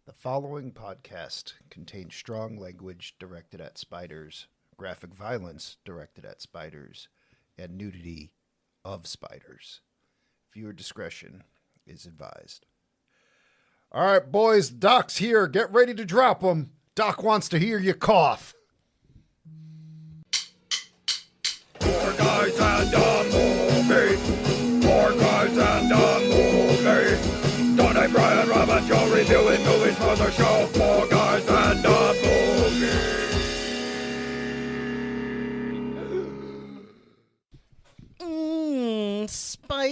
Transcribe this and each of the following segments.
The following podcast contains strong language directed at spiders, graphic violence directed at spiders, and nudity of spiders. Viewer discretion is advised. All right, boys, Doc's here. Get ready to drop him. Doc wants to hear you cough. Four guys and a movie. Four guys and a movie. Donnie, Brian, Rob, and Joe reviewing movies for the show. Four guys and a movie.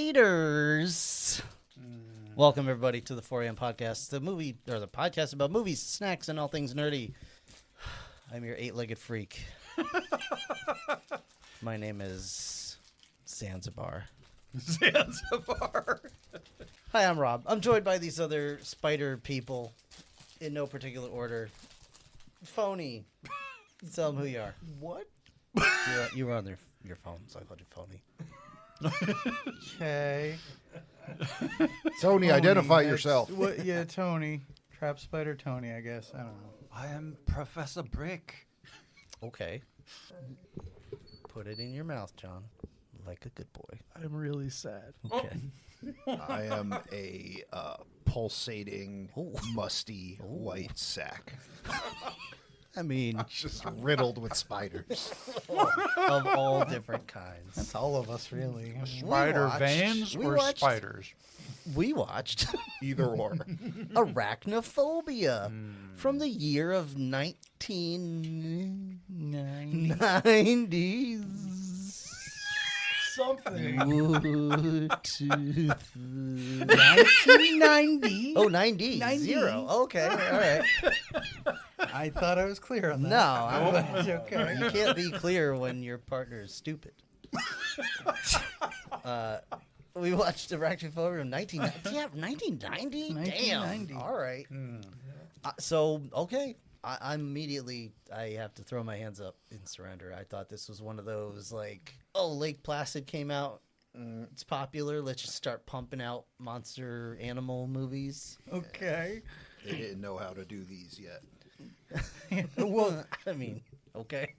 Spiders. Welcome everybody to the 4am podcast, the podcast about movies, snacks, and all things nerdy. I'm your eight-legged freak. My name is Zanzibar. Zanzibar. Hi, I'm Rob. I'm joined by these other spider people in no particular order. Phony. Tell them who you are. What? You were on your phone, so I called you Phony. Okay. Tony, identify yourself. Yeah, Tony. Trap Spider Tony, I guess. I don't know. I am Professor Brick. Okay. Put it in your mouth, John, like a good boy. I'm really sad. Okay. I am a pulsating, Ooh. musty white sack. I mean, Just riddled with spiders. of all different kinds. That's all of us, really. Spider veins we or watched- spiders? We watched Either or. Arachnophobia from the year of 1990s. Something. 1990. Oh, 90. 90. Zero. Okay. All right. I thought I was clear on that. No, It's okay. you can't be clear when your partner is stupid. We watched Arachnophobia in 1990. Yeah, 1990? 1990. Damn. All right. So, okay. I'm immediately, I have to throw my hands up in surrender. I thought this was one of those, like, oh, Lake Placid came out. It's popular. Let's just start pumping out monster animal movies. Okay. They didn't know how to do these yet. Well, I mean, okay.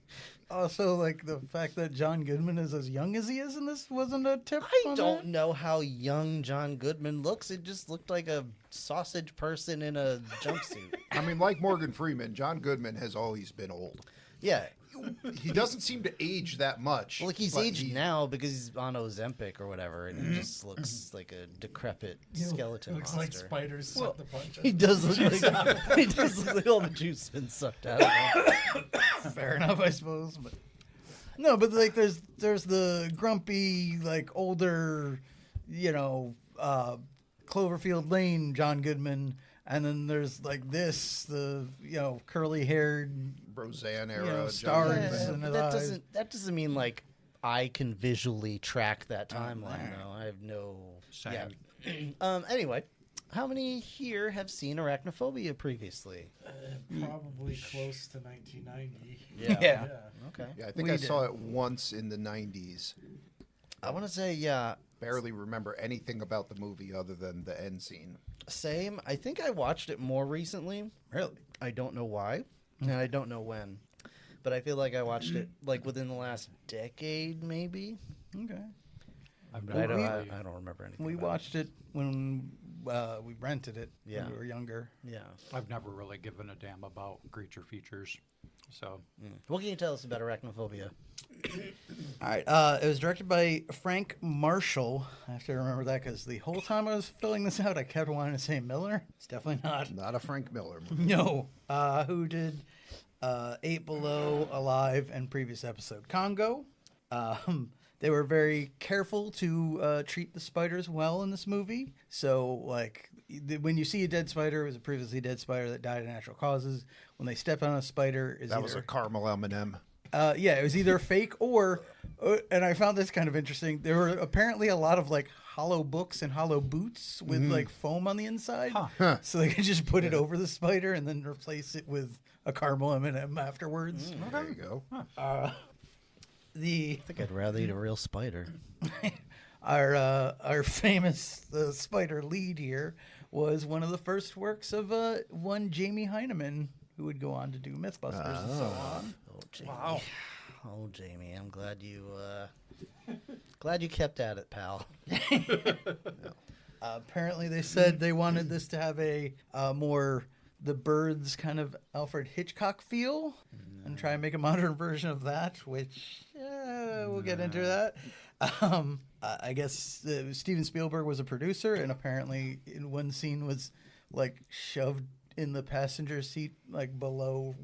also, like, the fact that John Goodman is as young as he is in this wasn't a tip I on don't that? know how young John Goodman looks. It just looked like a sausage person in a jumpsuit. I mean, like Morgan Freeman, John Goodman has always been old. Yeah. He doesn't seem to age that much. Well, like he's but aged now because he's on Ozempic or whatever, and he just looks like a decrepit skeleton Looks like monster. spiders suck the punch. He does look like he does look like all the juice has been sucked out of him. Fair enough, I suppose. But no, but like there's the grumpy, like older, Cloverfield Lane John Goodman, and then there's like the curly haired Roseanne era. stars John Goodman. and But that doesn't mean like I can visually track that timeline. No, I have no. Same. Yeah. Anyway, how many here have seen Arachnophobia previously? Probably close to 1990. Yeah. Okay. Yeah, I think We I did. saw it once in the 90s. I want to say yeah. Barely remember anything about the movie other than the end scene. Same. I think I watched it more recently. Really? I don't know why, and I don't know when, but I feel like I watched it like within the last decade, maybe. Okay. But I don't remember anything. We about watched it when we rented it Yeah. when we were younger. it. Yeah. I've never really given a damn about creature features. So, What can you tell us about Arachnophobia? All right. It was directed by Frank Marshall. I have to remember that because the whole time I was filling this out, I kept wanting to say Miller. It's definitely not. Not a Frank Miller movie. No. Who did Eight Below, Alive, and previous episode Congo. They were very careful to treat the spiders well in this movie. So, like, when you see a dead spider, it was a previously dead spider that died of natural causes. When they step on a spider, That was a caramel M&M. yeah, it was either fake or, and I found this kind of interesting. There were apparently a lot of like hollow books and hollow boots with like foam on the inside, so they could just put it over the spider and then replace it with a caramel M&M afterwards. There you go. I think I'd rather eat a real spider. Our famous spider lead here was one of the first works of one Jamie Heineman, who would go on to do Mythbusters and so on. Oh, Jamie. Wow. Oh, Jamie, I'm glad you kept at it, pal. Apparently, they said they wanted this to have a more the Birds kind of Alfred Hitchcock feel, and try and make a modern version of that. Which we'll get into that. I guess Steven Spielberg was a producer, and apparently, in one scene was like shoved in the passenger seat, like below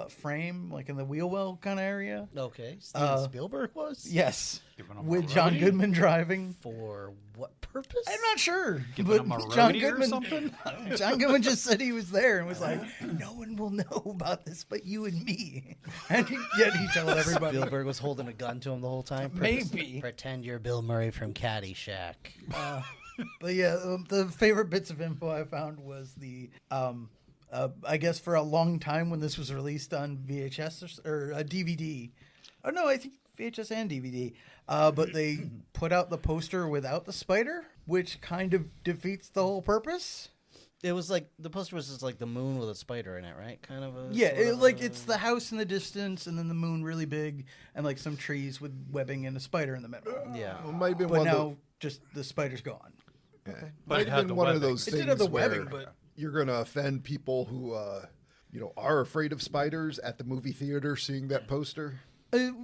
frame, like in the wheel well kind of area. Okay, Steven Spielberg was? Yes, Giving him with a John roadie? Goodman driving. For what purpose? I'm not sure. Giving but him a John roadie Goodman, or something? John Goodman just said he was there and was like, "No one will know about this but you and me." And yet he told everybody. Spielberg was holding a gun to him the whole time? Maybe. Pretend you're Bill Murray from Caddyshack. But yeah, the favorite bits of info I found was the, I guess for a long time when this was released on VHS or DVD. Oh no, I think VHS and DVD. But they put out the poster without the spider, which kind of defeats the whole purpose. It was like, the poster was just like the moon with a spider in it, right? Kind of a... Yeah, sort of like a- it's the house in the distance, and then the moon really big, and like some trees with webbing and a spider in the middle. Yeah. Well, it might have been But one now of just the spider's gone. the, yeah. But Might it have had been the one of webbing. those It things did have the where webbing, but- you're going to offend people who, are afraid of spiders at the movie theater seeing that poster.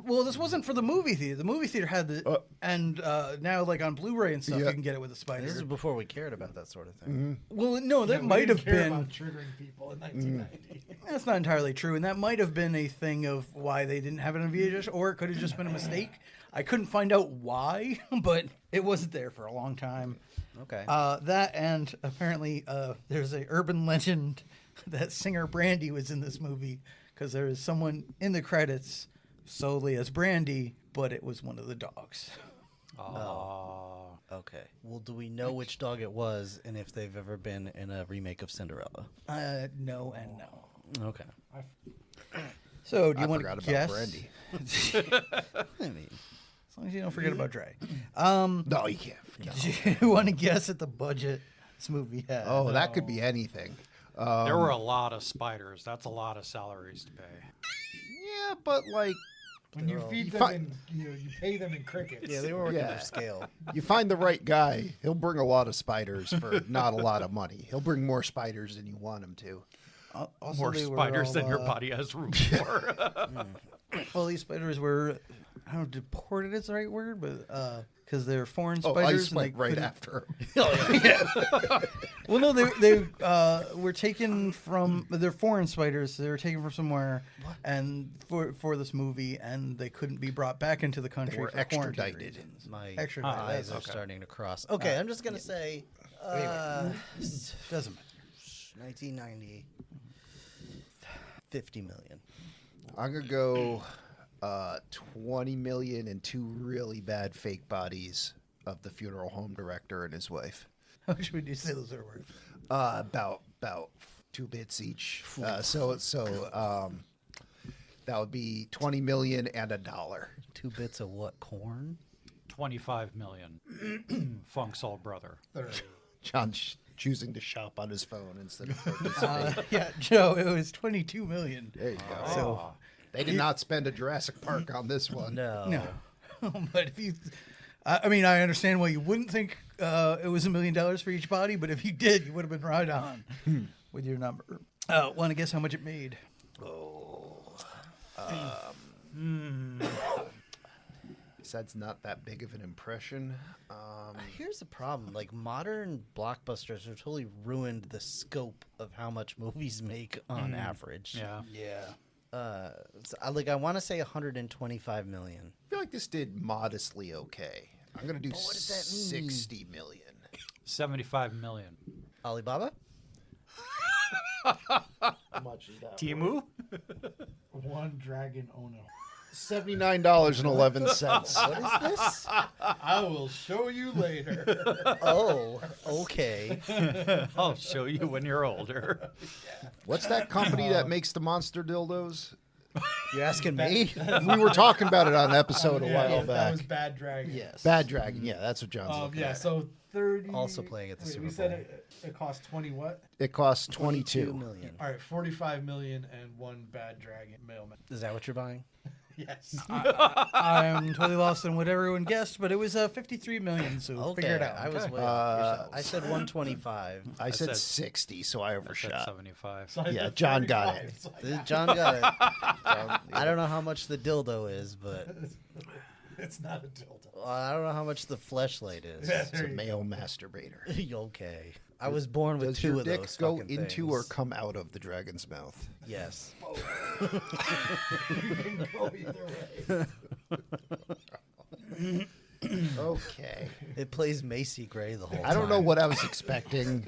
Well, this wasn't for the movie theater. The movie theater had the, and now like on Blu-ray and stuff, Yeah. you can get it with a spider. This is before we cared about that sort of thing. Well, no, that We might didn't have care been. about triggering people in 1990. That's not entirely true, and that might have been a thing of why they didn't have it on VHS, or it could have just been a mistake. I couldn't find out why, but it wasn't there for a long time. Okay. That and apparently there's a urban legend that singer Brandy was in this movie because there is someone in the credits solely as Brandy, but it was one of the dogs. Okay. Well, do we know which dog it was, and if they've ever been in a remake of Cinderella? No and no. Okay. So do you I want forgot to about guess? Brandy. I mean, As long as you don't forget about Dre. No, you can't. No. Do you want to guess at the budget this movie had? Oh, that could be anything. There were a lot of spiders. That's a lot of salaries to pay. Yeah, but like, When you feed You them fi- in, you pay them in crickets. yeah, they were working Yeah. their scale. you find the right guy, he'll bring a lot of spiders for not a lot of money. He'll bring more spiders than you want him to. Also, More they were spiders all, than your body has room for. Well, these spiders were, I don't know, deported is the right word, but because they're foreign Oh, spiders. Ice and went they right couldn't- after him. Well, no, they were taken from. They're foreign spiders. They were taken from somewhere, and for this movie, and they couldn't be brought back into the country were for quarantine extradited. reasons. My Extradited, eyes are that's okay. starting to cross. Okay, I'm just going to say Doesn't matter. 1990, 50 million. I'm gonna go 20 million and two really bad fake bodies of the funeral home director and his wife. How much would you say those are worth? About 2 bits each. So that would be 20 million and $1. 2 bits of what? Corn? 25 million. Funk's old brother. John choosing to shop on his phone instead of participating. Yeah, Joe, it was 22 million. There you go. So They did not spend a Jurassic Park on this one. No. no, but if you, I mean, I understand why you wouldn't think it was $1 million for each body, but if you did, you would have been right on with your number. Want to guess how much it made? That's not that big of an impression. Here's the problem. Like, modern blockbusters have totally ruined the scope of how much movies make on average. Yeah. Yeah. I want to say 125 million. I feel like this did modestly okay. I'm going to do what does that mean? 60 million. 75 million. Alibaba? Timu? One dragon Ono. $79.11. What is this? I will show you later. Oh, okay. I'll show you when you're older. What's that company that makes the monster dildos? You're asking me? We were talking about it on an episode a while That back. was Bad Dragon. Yes. Bad Dragon. Yeah, that's what John's looking Yeah, at. so 30. Also playing at the wait, Super we Bowl. said it cost 20 what? It costs 22 22. million. All right, 45 million and one bad dragon mailman. Is that what you're buying? Yes. I'm totally lost on what everyone guessed, but it was 53 million. So Okay, figure it out. I was way off. I said 125. I said said- 60, so I I said overshot. 75. So I Yeah, said John got 45. it. It's like, John got it. I don't know how much the dildo is, but it's not a dildo. I don't know how much the fleshlight is. Yeah, It's a there you go. male masturbator. Okay. I was born with Does two your of dick those go fucking into things. or come out of the dragon's mouth? Yes. You can go either way. Okay. It plays Macy Gray the whole time. I don't know what I was expecting.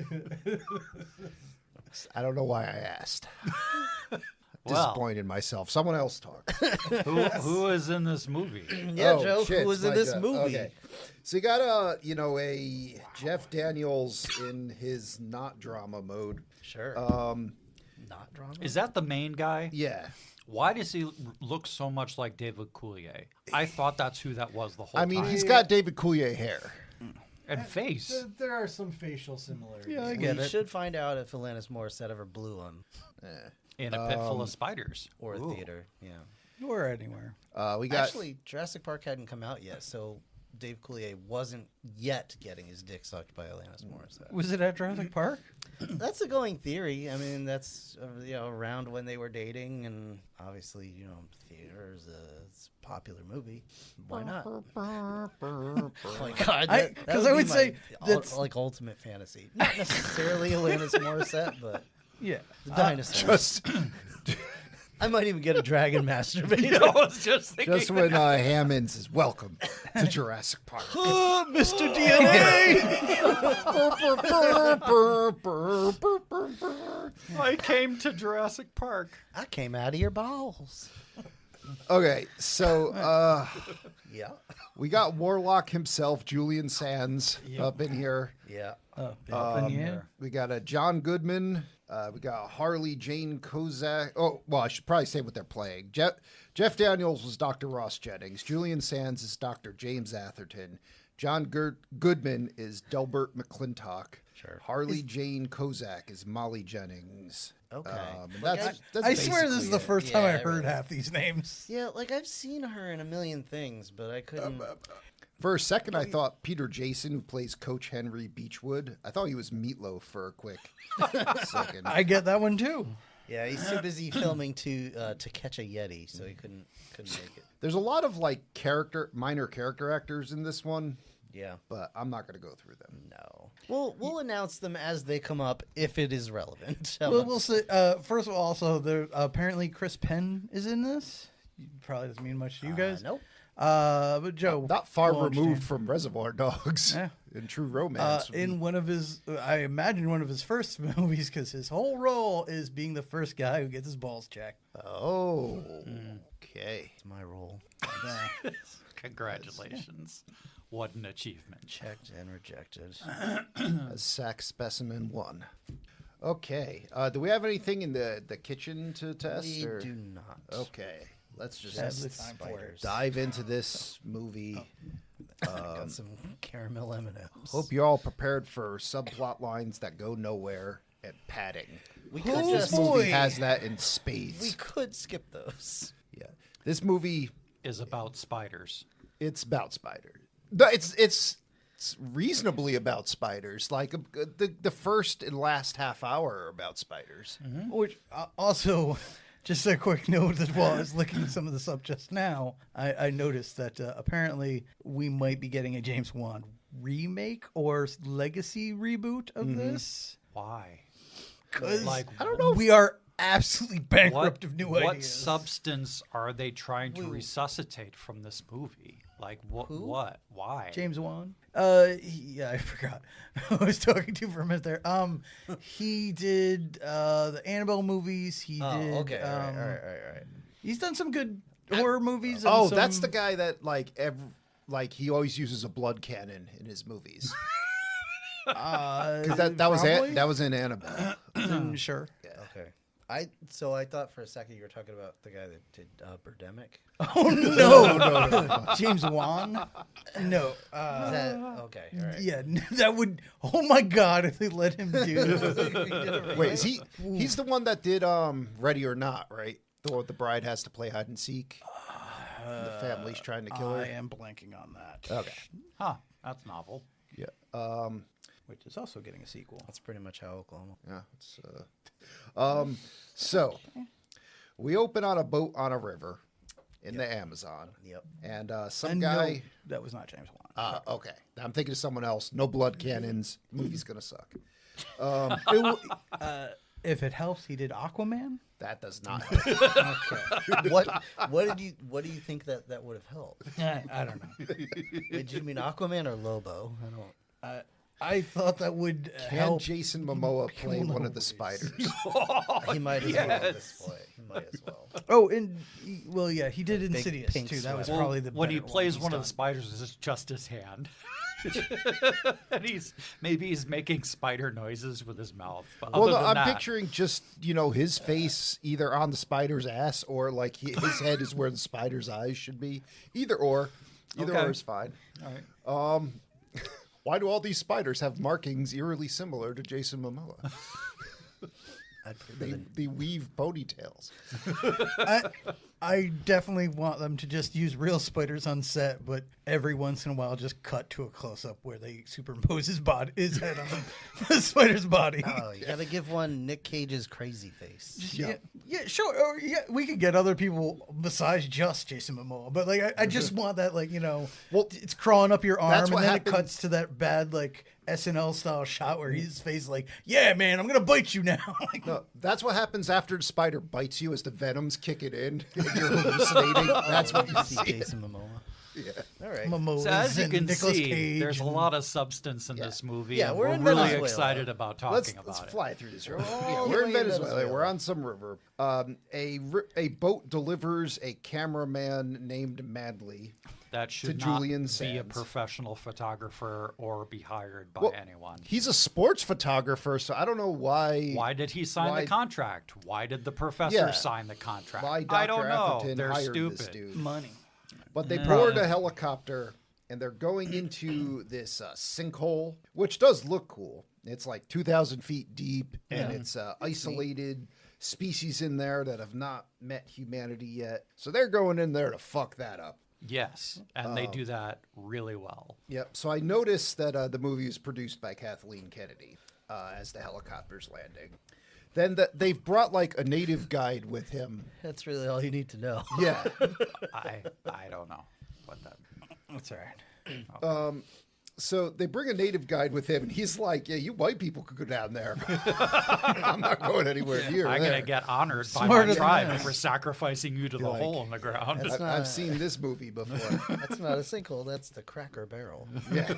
I don't know why I asked. Well. Disappointed in myself. Someone else talk. Who is in this movie? Yeah, Oh, Joe, shit, who was it's in my this job. movie? Okay. So you got a Jeff Daniels in his not drama mode. Sure. Not drama? Is that the main guy? Yeah. Why does he look so much like David Coulier? I thought that's who that was the whole I mean, time. he's got David Coulier hair. And face. There are some facial similarities. Yeah, I We get it. should find out if Alanis Morissette ever blew on In a pit full of spiders. or a Ooh. theater. Yeah. Or anywhere. We got Actually, Jurassic Park hadn't come out yet, so Dave Coulier wasn't yet getting his dick sucked by Alanis Morissette. Was it at Jurassic Park? That's a going theory. I mean, that's around when they were dating, and obviously, theater is it's a popular movie. Why not? Oh my god! I- 'cause I would say that's- like ultimate fantasy. Not necessarily Alanis Morissette, but Yeah. the dinosaur. just I might even get a dragon masturbator. I was just thinking. just when Hammond says, "Welcome to Jurassic Park." Mr. DNA. I came to Jurassic Park. I came out of your balls. Okay, so Yeah. we got Warlock himself, Julian Sands, up in here. Yeah. Yeah. We got a John Goodman. We got Harley Jane Kozak. Oh, well, I should probably say what they're playing. Jeff Daniels was Dr. Ross Jennings. Julian Sands is Dr. James Atherton. John Goodman is Delbert McClintock. Sure. Harley Jane Kozak is Molly Jennings. Okay. And Like, that's I swear this is the basically first time I Yeah, heard really. half these names. Yeah, like I've seen her in a million things, but I couldn't. For a second, I thought Peter Jason, who plays Coach Henry Beechwood, I thought he was Meatloaf for a quick second. I get that one too. Yeah, he's too busy filming to catch a Yeti, so he couldn't make it. There's a lot of like minor character actors in this one, Yeah. but I'm not going to go through them. No. We'll announce them as they come up if it is relevant. We'll say, first of all, also, there, apparently Chris Penn is in this. Probably doesn't mean much to you guys. Nope. But Joe. Not far will removed understand. from Reservoir Dogs Yeah. in True Romance. In one of his, I imagine one of his first movies, because his whole role is being the first guy who gets his balls checked. Oh, okay. It's my role. Congratulations. What an achievement. Checked and rejected. Sack Specimen 1. Okay. Do we have anything in the kitchen to test? We or? do not. Okay. Let's just That's the Just time for it. spiders. dive into this movie. Got some caramel M&Ms. Hope you're all prepared for subplot lines that go nowhere and padding. we could Oh, This just movie boy. has that in spades. we could skip those. Yeah. This movie, Is about spiders. it's about spiders. No, it's reasonably about spiders. Like the first and last half hour are about spiders. Which also, just a quick note that while I was looking some of this up just now, I noticed that apparently we might be getting a James Wan remake or legacy reboot of this. Why? Because Like, I don't know. we are absolutely bankrupt of new what ideas. substance are they trying to resuscitate from this movie? Like what? What? Why? James Wan. Yeah, I forgot. I was talking to for a minute there. He did the Annabelle movies. He Oh, did. okay. All right. He's done some good horror movies. and Oh, that's some- the guy that like he always uses a blood cannon in his movies. Because that was probably? that was in Annabelle. Sure. Okay. I thought for a second you were talking about the guy that did Birdemic. Oh no, James Wan. No, Is that okay? All right. yeah, that would. Oh my God, if they let him do. Wait, is he's the one that did Ready or Not, right? The bride has to play hide and seek. The family's trying to kill her. I am blanking on that. Okay. Huh. That's novel. Yeah. Which is also getting a sequel. That's pretty much how Oklahoma. Yeah. So we open on a boat on a river in the Amazon. Yep. And some And guy. no, that was not James Wan. Okay. I'm thinking of someone else. No blood cannons. Movie's gonna suck. If it helps, he did Aquaman. That does not help. Okay. What do you think that would have helped? I don't know. Did you mean Aquaman or Lobo? I don't. I thought that would Can help. Jason Momoa play one of the spiders? He might as well at this point. He might as well. Oh, and well, yeah, he did Big Insidious pink too. That was sweater. probably the When he better plays he's one of done. the spiders, it's just his hand. And he's making spider noises with his mouth. But Well, other no, than I'm that, picturing just, his face either on the spider's ass or like his head is where the spider's eyes should be. Either or. Either Okay. or is fine. All right. Why do all these spiders have markings eerily similar to Jason Momoa? They weave ponytails. I definitely want them to just use real spiders on set, but every once in a while just cut to a close up where they superimpose his head on the spider's body. Oh, you gotta give one Nick Cage's crazy face. Yeah, sure. Or, yeah, we could get other people besides just Jason Momoa, but like I just want that, like, Well, it's crawling up your arm, that's and what then happens- it cuts to that bad like SNL style shot where his face like, yeah, man, I'm gonna bite you now. Like, No, that's what happens after the spider bites you as the venom's kicking in and you're hallucinating. That's what you See see. Jason Momoa. Yeah. All right. Momoa So as you and can Nicolas see, Cage. there's a and- lot of substance in this movie. Yeah, and we're we're in really Venezuela. excited about talking Let's about it. fly through this river. all the We're in way in Venezuela. Venezuela. We're on some river. A boat delivers a cameraman named Madley. That should to not Julian be a Sands. professional photographer or be hired by anyone. He's a sports photographer, so I don't know why. Why did he sign why- the contract? Why did the professor Yeah. sign the contract? Why I Dr. don't know. Atherton They're hired stupid. this dude. money. But they board a helicopter and they're going into this sinkhole, which does look cool. It's like 2,000 feet deep, and it's isolated species in there that have not met humanity yet. So they're going in there to fuck that up. Yes, and they do that really well. Yep. So I noticed that the movie was produced by Kathleen Kennedy as the helicopter's landing. Then they've brought like a native guide with him. That's really all you need to know. Yeah. I don't know what that. That's all right. So they bring a native guide with him, and he's like, "Yeah, you white people could go down there. I'm not going anywhere near I'm there." gonna get honored by Smarter my than tribe that. for sacrificing you to the like, hole in the ground. I've seen this movie before. That's not a sinkhole. That's the Cracker Barrel. Yeah.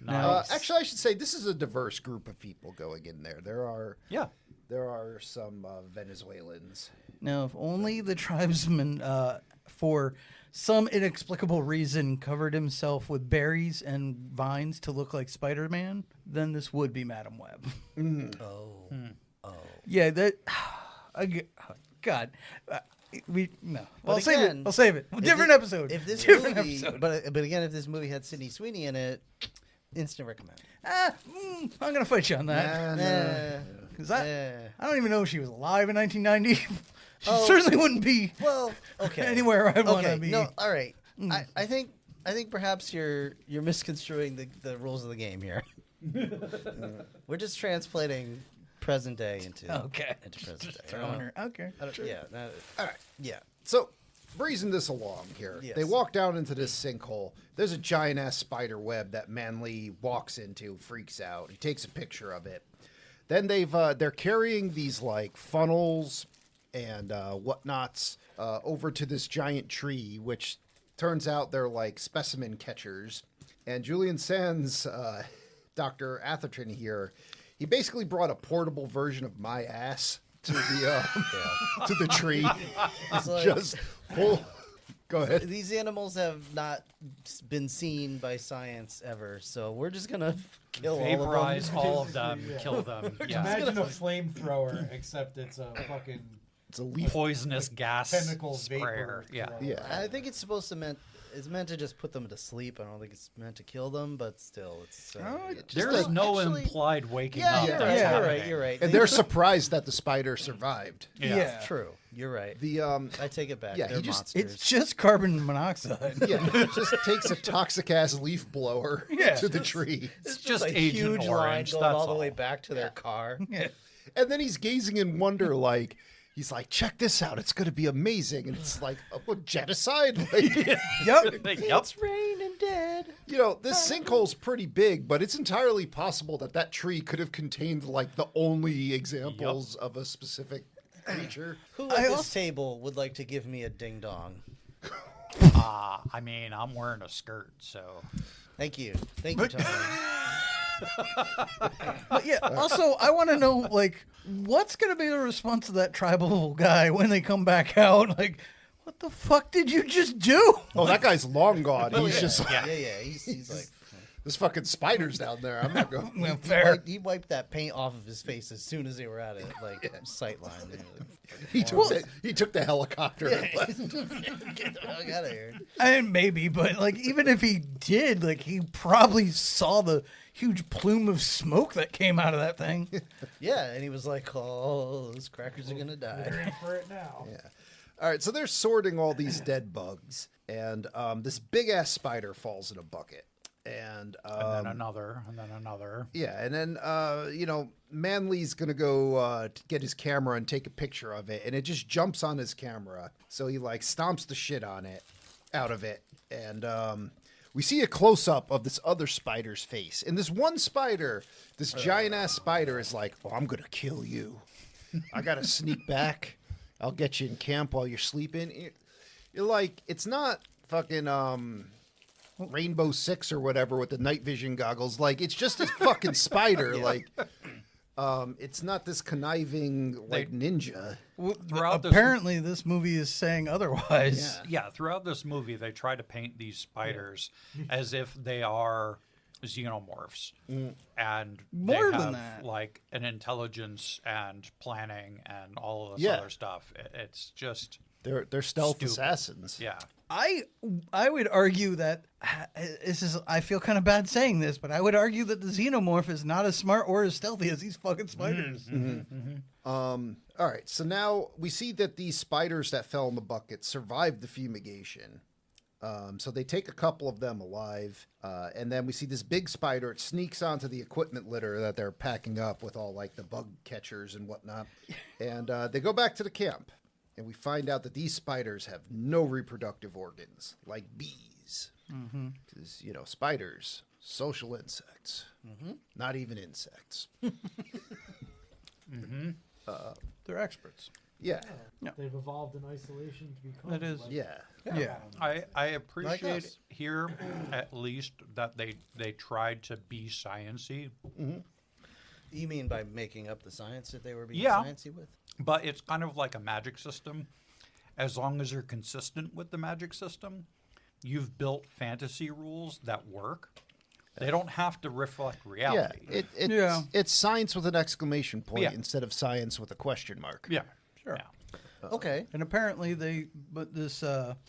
Nice. Actually, I should say this is a diverse group of people going in there. There are some Venezuelans. Now, if only the tribesman, for some inexplicable reason, covered himself with berries and vines to look like Spider-Man, then this would be Madam Web. Oh. Yeah, that. God, no. I'll save again, it. I'll save it. Different episode. If this different movie, episode. but again, if this movie had Sydney Sweeney in it, instant recommend. I'm gonna fight you on that. Eh, Because I eh. don't even know if she was alive in 1990. She Oh. certainly wouldn't be Well, okay. anywhere I'd want to Okay, be. no, all right. I think perhaps you're misconstruing the rules of the game here. We're just translating present day into present day. Throwing her. Okay. Yeah. All right. Yeah. So, breezing this along here, Yes. they walk down into this sinkhole. There's a giant ass spider web that Manly walks into, freaks out. He takes a picture of it. Then they're carrying these like funnels and whatnots over to this giant tree, which turns out they're like specimen catchers. And Julian Sands, Dr. Atherton here, he basically brought a portable version of my ass to the to the tree. It's like, Just Go ahead. These animals have not been seen by science ever, so we're just gonna kill Vaporize all of them. all of them, Yeah. kill them. Yeah. Imagine a flamethrower, except it's a fucking It's a leaf. Poisonous gas chemical sprayer. vapor. Yeah. thrower. Yeah. I think it's supposed to it's meant to just put them to sleep. I don't think it's meant to kill them, but still, it's. There's no actually- implied waking Yeah, up. you're that's right. You're happening. right. You're right. And they're surprised that the spider survived. Yeah. True. You're right. The I take it back. Yeah, They're he just- monsters. It's just carbon monoxide. yeah, just takes a toxic ass leaf blower Yeah. to the tree, It's just just a Agent huge line Orange. going That's all the way back to their car. Yeah. and then he's gazing in wonder, like he's like, "Check this out! It's gonna be amazing!" And it's like, "What genocide?" Like, Yep. Yep. It's raining dead. you know, this sinkhole's pretty big, but it's entirely possible that that tree could have contained like the only examples of a specific creature. Who at this table would like to give me a ding dong? I mean, I'm wearing a skirt, so. Thank you, Tony. But yeah, also, I want to know, like, what's going to be the response of that tribal guy when they come back out? Like, what the fuck did you just do? Oh, that guy's long gone. He's just like, Yeah. He's like. there's fucking spiders down there. I'm not going. Well, fair. He wiped that paint off of his face as soon as they were at it, like sight line. He took the helicopter. And left. Get the fuck out of here. And maybe, but like, even if he did, like, he probably saw the huge plume of smoke that came out of that thing. Yeah, and he was like, "Oh, those crackers are gonna die." They're in for it now. Yeah. All right, so they're sorting all these dead bugs, and this big ass spider falls in a bucket, and And then another, and then another. yeah, and then Manly's gonna go to get his camera and take a picture of it, and it just jumps on his camera, so he like stomps the shit out of it, and we see a close up of this other spider's face, and this one spider, this giant ass spider, is like, "Oh, I'm gonna kill you. I gotta sneak back. I'll get you in camp while you're sleeping." You're like, it's not fucking Rainbow Six or whatever with the night vision goggles. Like, it's just a fucking spider. Like, it's not this conniving like ninja. Throughout this- Apparently, this movie is saying otherwise. Yeah, throughout this movie, they try to paint these spiders as if they are xenomorphs, and More they than have that. like an intelligence and planning and all of this Yeah. other stuff. It's just They're stealth Stupid. assassins. yeah. I would argue that this is. I feel kind of bad saying this, but I would argue that the xenomorph is not as smart or as stealthy as these fucking spiders. All right, so now we see that these spiders that fell in the bucket survived the fumigation. So they take a couple of them alive, and then we see this big spider. It sneaks onto the equipment litter that they're packing up with all like the bug catchers and whatnot, and they go back to the camp. And we find out that these spiders have no reproductive organs, like bees. Because, spiders, social insects, not even insects. They're experts. Yeah, They've evolved in isolation to become. That is- like- yeah. Yeah. I appreciate us. here at least that they tried to be sciency, You mean by making up the science that they were being Yeah. sciencey with? but it's kind of like a magic system. As long as you're consistent with the magic system, you've built fantasy rules that work. They don't have to reflect Yeah, reality. it's science with an exclamation point Yeah. instead of science with a question mark. Yeah, Sure. Yeah. Okay. And apparently, this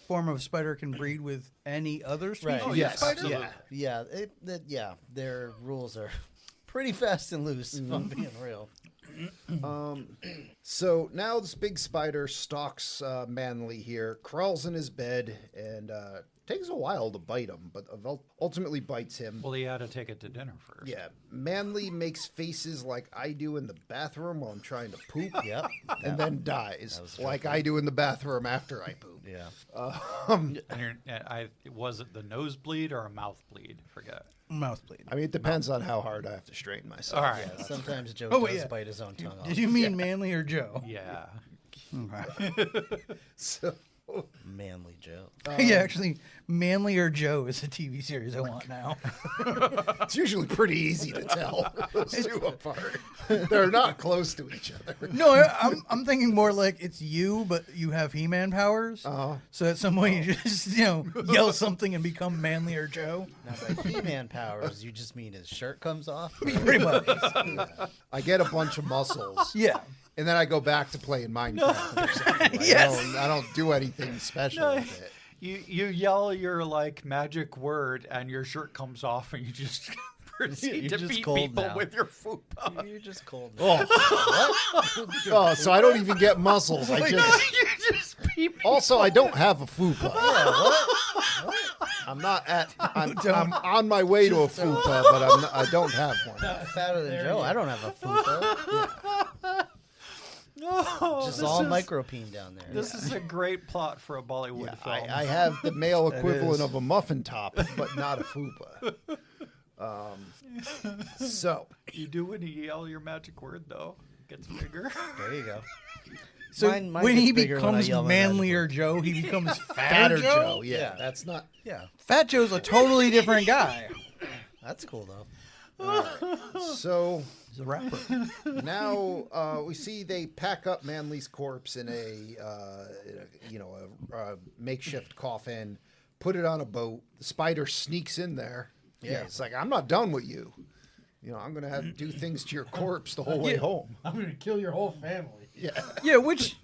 form of spider can breed with any other species Right. of Yes. spider. Yeah. Their rules are pretty fast and loose, if I'm being real. So now this big spider stalks Manly here, crawls in his bed, and takes a while to bite him, but ultimately bites him. Well, he had to take it to dinner first. Yeah, Manly makes faces like I do in the bathroom while I'm trying to poop. Yep. And then dies like I do in the bathroom after I poop. Yeah. And was it the nosebleed or a mouth bleed? Forget. Mouth bleed. I mean, it depends on how hard I have to strain myself. All right. Sometimes Joe Oh, does yeah. bite his own tongue off. Did you mean Manly or Joe? Yeah. Okay. So, Manly Joe. Yeah, actually, Manly or Joe is a TV series I want now. It's usually pretty easy to tell those two apart. They're not close to each other. No, I'm thinking more like it's you, but you have He-Man powers. So at some point you just yell something and become Manly or Joe. Now, by He-Man powers, you just mean his shirt comes off? Pretty much. I get a bunch of muscles. Yeah. And then I go back to playing Minecraft or something. Like, Yes. I don't do anything special with it. You yell your like magic word and your shirt comes off and you just proceed You're to just beat cold people now. with your fupa. You're just cold. Oh, so I don't even get muscles. I just You just beat people. also I don't have a fupa. I'm not at. I'm on my way to a fupa, but I don't have one. Fatter than Joe. I don't have a fupa. Oh, Just this all is- micropene down there. This is a great plot for a Bollywood Yeah, film. I have the male equivalent is. of a muffin top, but not a fupa. So You do when you yell your magic word, though. It gets bigger. There you go. So Mine when he gets bigger when I becomes yell my Manly magic or word. Joe, he becomes Fatter Fatter Joe, yeah, Yeah. that's not. Yeah, Fat Joe's a totally different guy. that's cool though. So He's a rapper. now we see they pack up Manly's corpse in a makeshift coffin, put it on a boat. The spider sneaks in there. Yeah. It's like, I'm not done with you. I'm gonna have to do things to your corpse the whole way home. I'm gonna kill your whole family. Yeah. Yeah, which,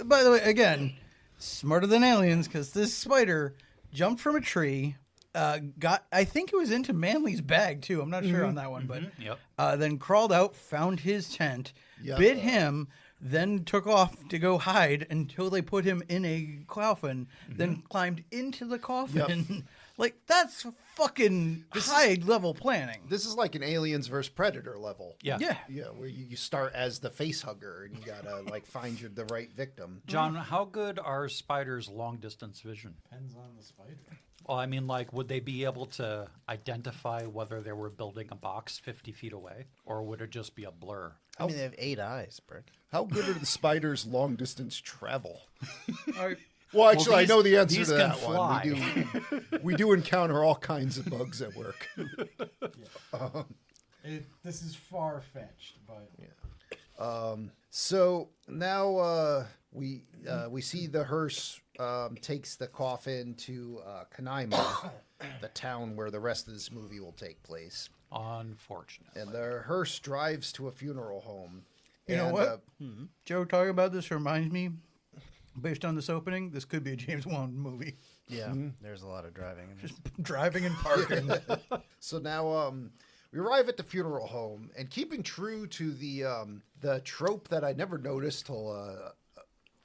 by the way, again, smarter than aliens, because this spider jumped from a tree, I think it was into Manly's bag, too. I'm not sure on that one, but Yep. then crawled out, found his tent, Yep. bit him, then took off to go hide until they put him in a coffin, then climbed into the coffin. Like, that's fucking high-level planning. This is like an Aliens versus Predator level. Yeah. Yeah. Yeah, where you start as the face hugger and you gotta like find the right victim. John, how good are spiders' long distance vision? Depends on the spider. Well, I mean, like, would they be able to identify whether they were building a box 50 feet away? Or would it just be a blur? I mean, they have 8 eyes, Brick. How good are the spiders' long distance travel? All right. Well, actually, I these- know the answer these to can that fly. one. We do encounter all kinds of bugs at work. This is far fetched, but So now we see the hearse takes the coffin to Canaima, the town where the rest of this movie will take place, Unfortunate. and the hearse drives to a funeral home. You know And, what? Joe, talking about this reminds me, based on this opening, this could be a James Wan movie. Yeah, there's a lot of driving. In this. Driving and parking. So now we arrive at the funeral home, and keeping true to the trope that I never noticed till a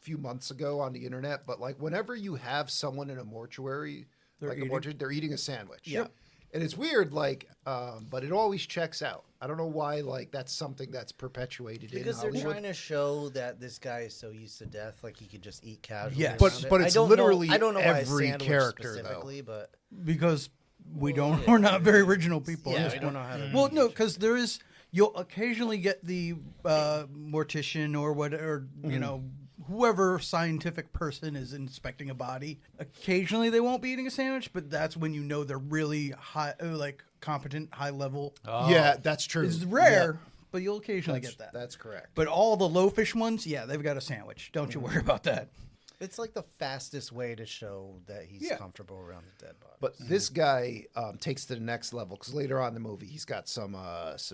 few months ago on the internet, but like whenever you have someone in a mortuary, they're eating a sandwich. Yep. And it's weird, like, but it always checks out. I don't know why, like, that's something that's perpetuated Because in they're Hollywood. trying to show that this guy is so used to death, like he could just eat casually. Yes. But around it. it's I don't literally know, I don't know why every a sandwich character, though. specifically, but Because we're not very original people. at yeah, this we don't point. know how to. Well, no, because you'll occasionally get the mortician or whatever, whoever scientific person is inspecting a body. Occasionally they won't be eating a sandwich, but that's when you know they're really high, like competent, high level. Yeah, that's true. It's rare, Yeah, but you'll occasionally get that. that's correct. But all the low fish ones, yeah, they've got a sandwich. Don't you worry about that. It's like the fastest way to show that he's Yeah. comfortable around the dead body. But this guy takes to the next level because later on in the movie he's got some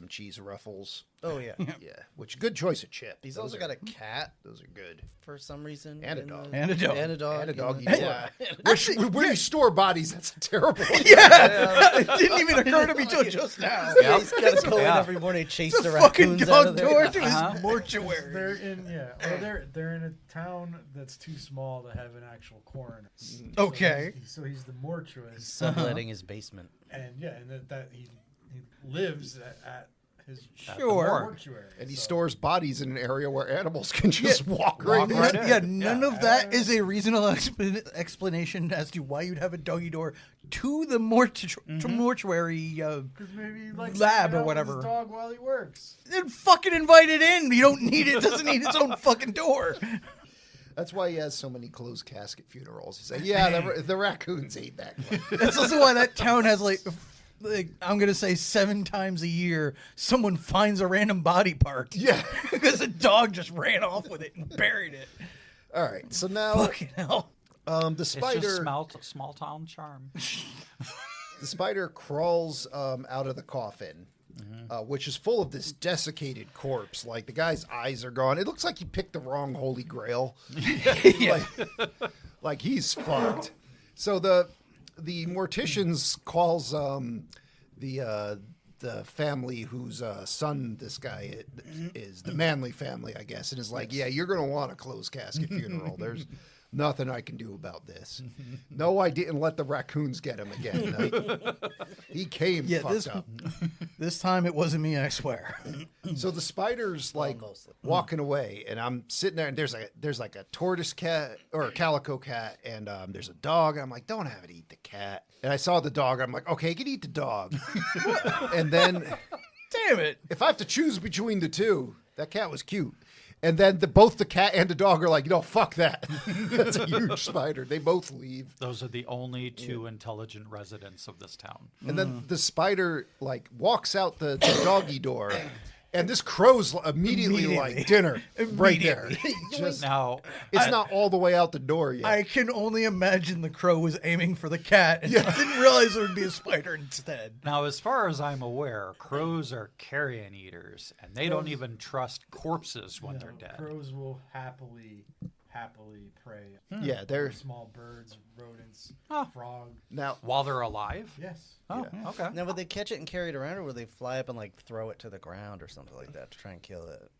cheese ruffles. Oh yeah, Yeah, which good choice of chip. he's Those also are- got a cat Those are good. for some reason, And a in dog. the- And a dog. and a dog, And a doggy in the- dog. Yeah. Where you store bodies, that's a terrible. It didn't even occur to me till just now. Yeah, he's got to go in Yeah. every morning, chase It's the a fucking raccoons out dog of there. door to his mortuary. they're in they're in a town that's too small to have an actual coroner. Okay. So he's the mortuary, Subletting his basement. and that he lives at his Sure. mortuary, And he so- stores bodies in an area where animals can just walk right in. right in. Yeah, none of that is a reasonable explanation as to why you'd have a doggy door to the mortuary. 'Cause maybe he likes lab to hang or out with whatever. his dog while he works. Then fucking invite it in. You don't need it. It doesn't need its own fucking door. That's why he has so many closed casket funerals. He's like, yeah, the raccoons ate that one. That's also why that town has like I'm gonna say 7 times a year someone finds a random body part. Yeah. Because a dog just ran off with it and buried it. All right, so now Fucking hell. the It's spider just small town charm. the spider crawls out of the coffin, which is full of this desiccated corpse. Like the guy's eyes are gone. It looks like he picked the wrong Holy Grail. like he's fucked. So the morticians calls the family whose son this guy is, the Manley family, I guess, and is like, yeah, you're going to want a closed casket funeral. There's nothing I can do about this. No, I didn't let the raccoons get him again. He came fucked up. This time it wasn't me, I swear. So the spider's like mostly. walking away, and I'm sitting there, and there's like a tortoise cat or a calico cat, and there's a dog. I'm like, don't have it eat the cat. And I saw the dog. I'm like, okay, you can eat the dog. And then, Damn it. if I have to choose between the two, that cat was cute. And then both the cat and the dog are like, fuck that. That's a huge spider. They both leave. Those are the only two intelligent residents of this town. And then the spider like walks out the doggy door, and this crow's immediately like dinner right there. Just, Now, it's not all the way out the door yet. I can only imagine the crow was aiming for the cat and didn't realize there would be a spider instead. as far as I'm aware, crows are carrion eaters, and they don't even trust corpses when they're dead. Crows will happily prey. Yeah, they're Small birds, rodents, frog. now. While they're alive? Yes. Oh, okay. Now, would they catch it and carry it around, or would they fly up and like throw it to the ground or something like that to try and kill it?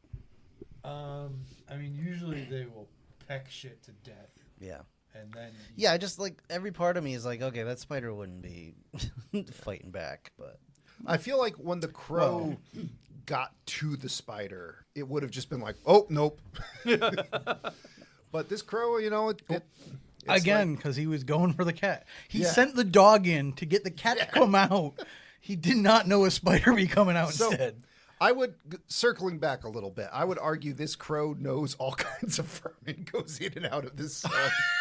I mean, usually they will peck shit to death, Yeah. and then Yeah, I just like every part of me is like, okay, that spider wouldn't be fighting back, but I feel like when the crow got to the spider, it would have just been like, oh nope. But this crow, it's Again, because he was going for the cat. He sent the dog in to get the cat to come out. He did not know a spider would be coming out So, instead. I would, circling back a little bit, I would argue this crow knows all kinds of vermin goes in and out of this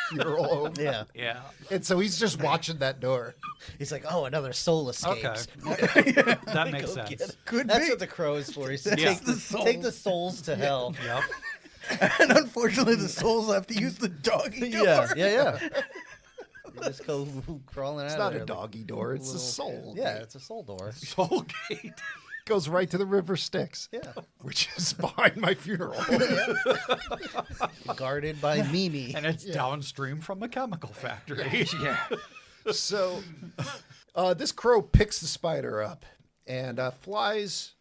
funeral home. yeah, Yeah. And so he's just watching that door. he's like, oh, another soul escapes. That makes Go get sense. it. Could That's be. what the crow is for. He's Yeah. take the souls to hell. Yep. And unfortunately, the souls have to use the doggy door. Yeah. You just go crawling It's out not of a there. doggy door, it's a soul. Yeah, it's a soul door. Soul gate. Goes right to the river Styx. Yeah. Which is behind my funeral. Guarded by Mimi. And it's downstream from a chemical factory. Yeah. So this crow picks the spider up and flies,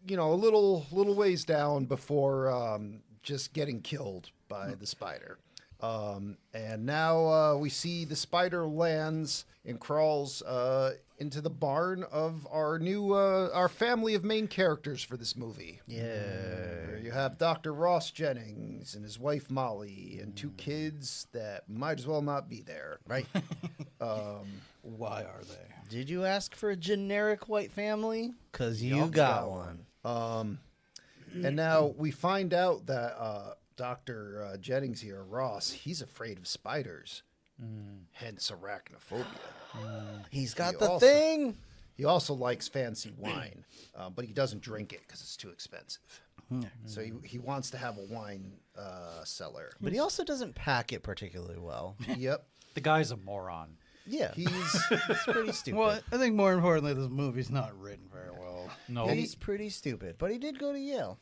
a little ways down before just getting killed by the spider. And now we see the spider lands and crawls into the barn of our family of main characters for this movie. Yeah. Where you have Dr. Ross Jennings and his wife Molly and 2 kids that might as well not be there. Right. Why are they? Did you ask for a generic white family? Because you got one. And now we find out that Dr. Jennings here, Ross, he's afraid of spiders. Hence arachnophobia. He's got He the also- thing. He also likes fancy wine, but he doesn't drink it because it's too expensive. So he wants to have a wine cellar. But he also doesn't pack it particularly well. Yep. The guy's a moron. Yeah. He's It's pretty stupid. Well, I think more importantly, this movie's not written very well. No. He's pretty stupid. But he did go to Yale.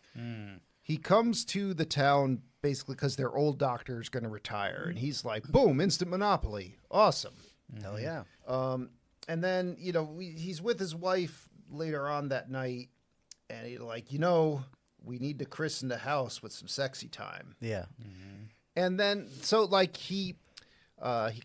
he comes to the town basically because their old doctor is going to retire, and he's like, boom, instant monopoly, awesome. Hell yeah. And then he's with his wife later on that night, and he's like, we need to christen the house with some sexy time. Yeah. And then so like he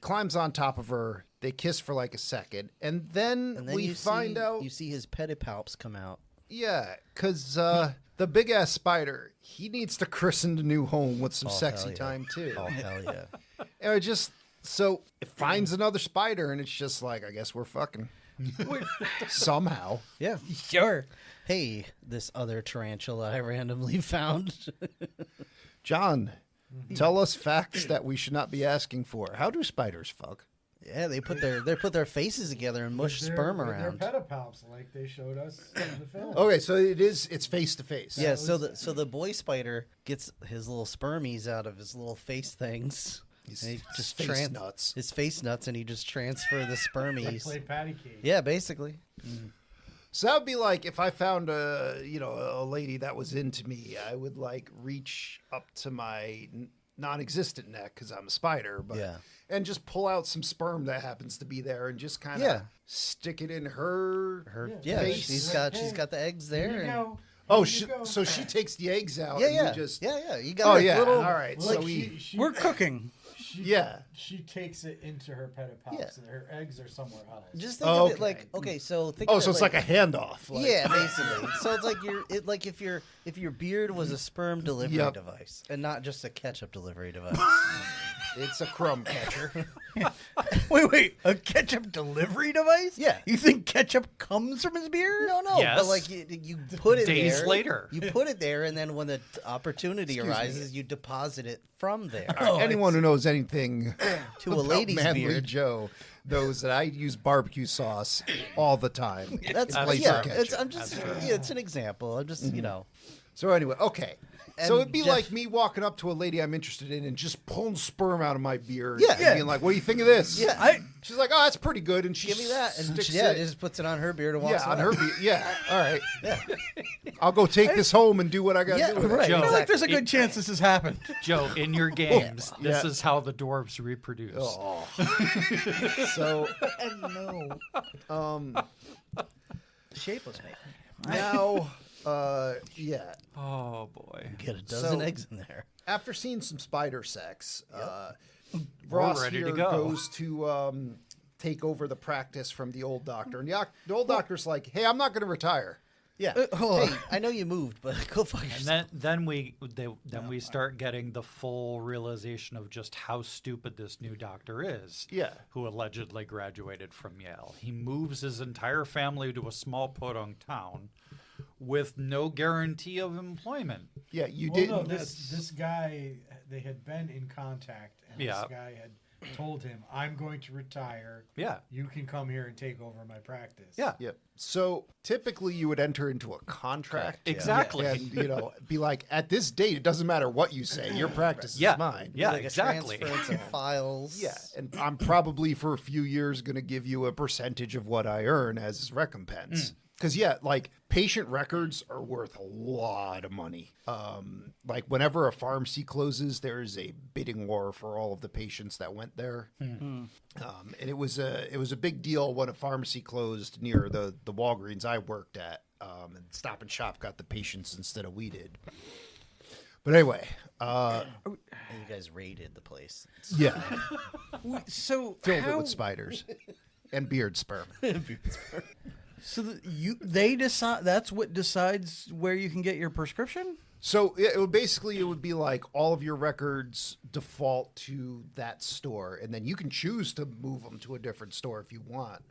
climbs on top of her. They kiss for like a second, and then we find out You see his pedipalps come out. yeah, because the big ass spider, he needs to christen the new home with some Oh, sexy hell yeah. time too. Oh, hell yeah. And it finds another spider, and it's just like, I guess we're fucking somehow. Yeah. Sure. Hey, this other tarantula I randomly found. John, Tell us facts that we should not be asking for. How do spiders fuck? Yeah, they put their faces together and mush sperm They're around. pedipalps, like they showed us in the film. Okay, so it's face to face. Yeah, so the boy spider gets his little spermies out of his little face things. His And he just face nuts. His face nuts, and he just transfer the spermies. Play patty cake. Yeah, basically. So that would be like if I found a lady that was into me, I would like reach up to my non-existent neck because I'm a spider, but Yeah. and just pull out some sperm that happens to be there and just kind of Yeah. stick it in her. Yeah, face. she's got the eggs there. Here you and- go. Oh, Here you go. so she takes the eggs out. Yeah, and yeah, we just yeah. You got Oh like yeah. little. All right. Like So we. We're cooking. She takes it into her pedipalps, Yeah. and her eggs are somewhere else. Just think Oh, of it okay. like so. Think Oh, of so it it's like a handoff. Like, yeah, basically. So it's like if your beard was a sperm delivery Yep. device and not just a ketchup delivery device. It's a crumb catcher. Wait, a ketchup delivery device? Yeah. You think ketchup comes from his beard? No, Yes. but like you put it Days there. later. You put it there, and then when the opportunity arises, you deposit it from there Anyone who knows anything to a about lady's Manly beard. Joe knows that I use barbecue sauce all the time. That's Place yeah. for It's, ketchup. I'm just yeah. It's an example. I'm just So anyway, okay. So And it'd be Jeff- like me walking up to a lady I'm interested in and just pulling sperm out of my beard. Yeah. And Yeah. being like, what do you think of this? Yeah. She's like, oh, that's pretty good. And she give me that, and sticks yeah, it. just puts it on her beard and walks Yeah, on away. her beard. Yeah. All right. I'll go take this home and do what I got to Yeah, do with right. it. Joe, I feel like there's a it- good chance this has happened. Joe, in your games, this Yeah. is how the dwarves reproduce. Oh. So The shape was made. now, yeah. Oh boy. Get a dozen So- eggs in there. After seeing some spider sex, Ross ready to here go. goes to take over the practice from the old doctor. And the old doctor's like, hey, I'm not going to retire. Yeah. Hey, I know you moved, but go fuck And yourself. then we start getting the full realization of just how stupid this new doctor is. Yeah. Who allegedly graduated from Yale. He moves his entire family to a small podunk town with no guarantee of employment. Yeah, you Well, didn't. no, this guy, they had been in contact, and Yeah. this guy had told him, "I'm going to retire. Yeah. You can come here and take over my practice." Yeah. Yep. So typically you would enter into a contract. Exactly. And, be like, at this date, it doesn't matter what you say. Your practice Yeah. is mine. Yeah, Like exactly. a transference of files. Yeah. And I'm probably for a few years going to give you a percentage of what I earn as recompense. Because, like patient records are worth a lot of money. Like whenever a pharmacy closes, there is a bidding war for all of the patients that went there. And it was a big deal when a pharmacy closed near the Walgreens I worked at. And Stop and Shop got the patients instead of we did. But anyway, And you guys raided the place. yeah, So filled it with spiders and beard sperm. So they decide. That's what decides where you can get your prescription. So it would be like all of your records default to that store, and then you can choose to move them to a different store if you want.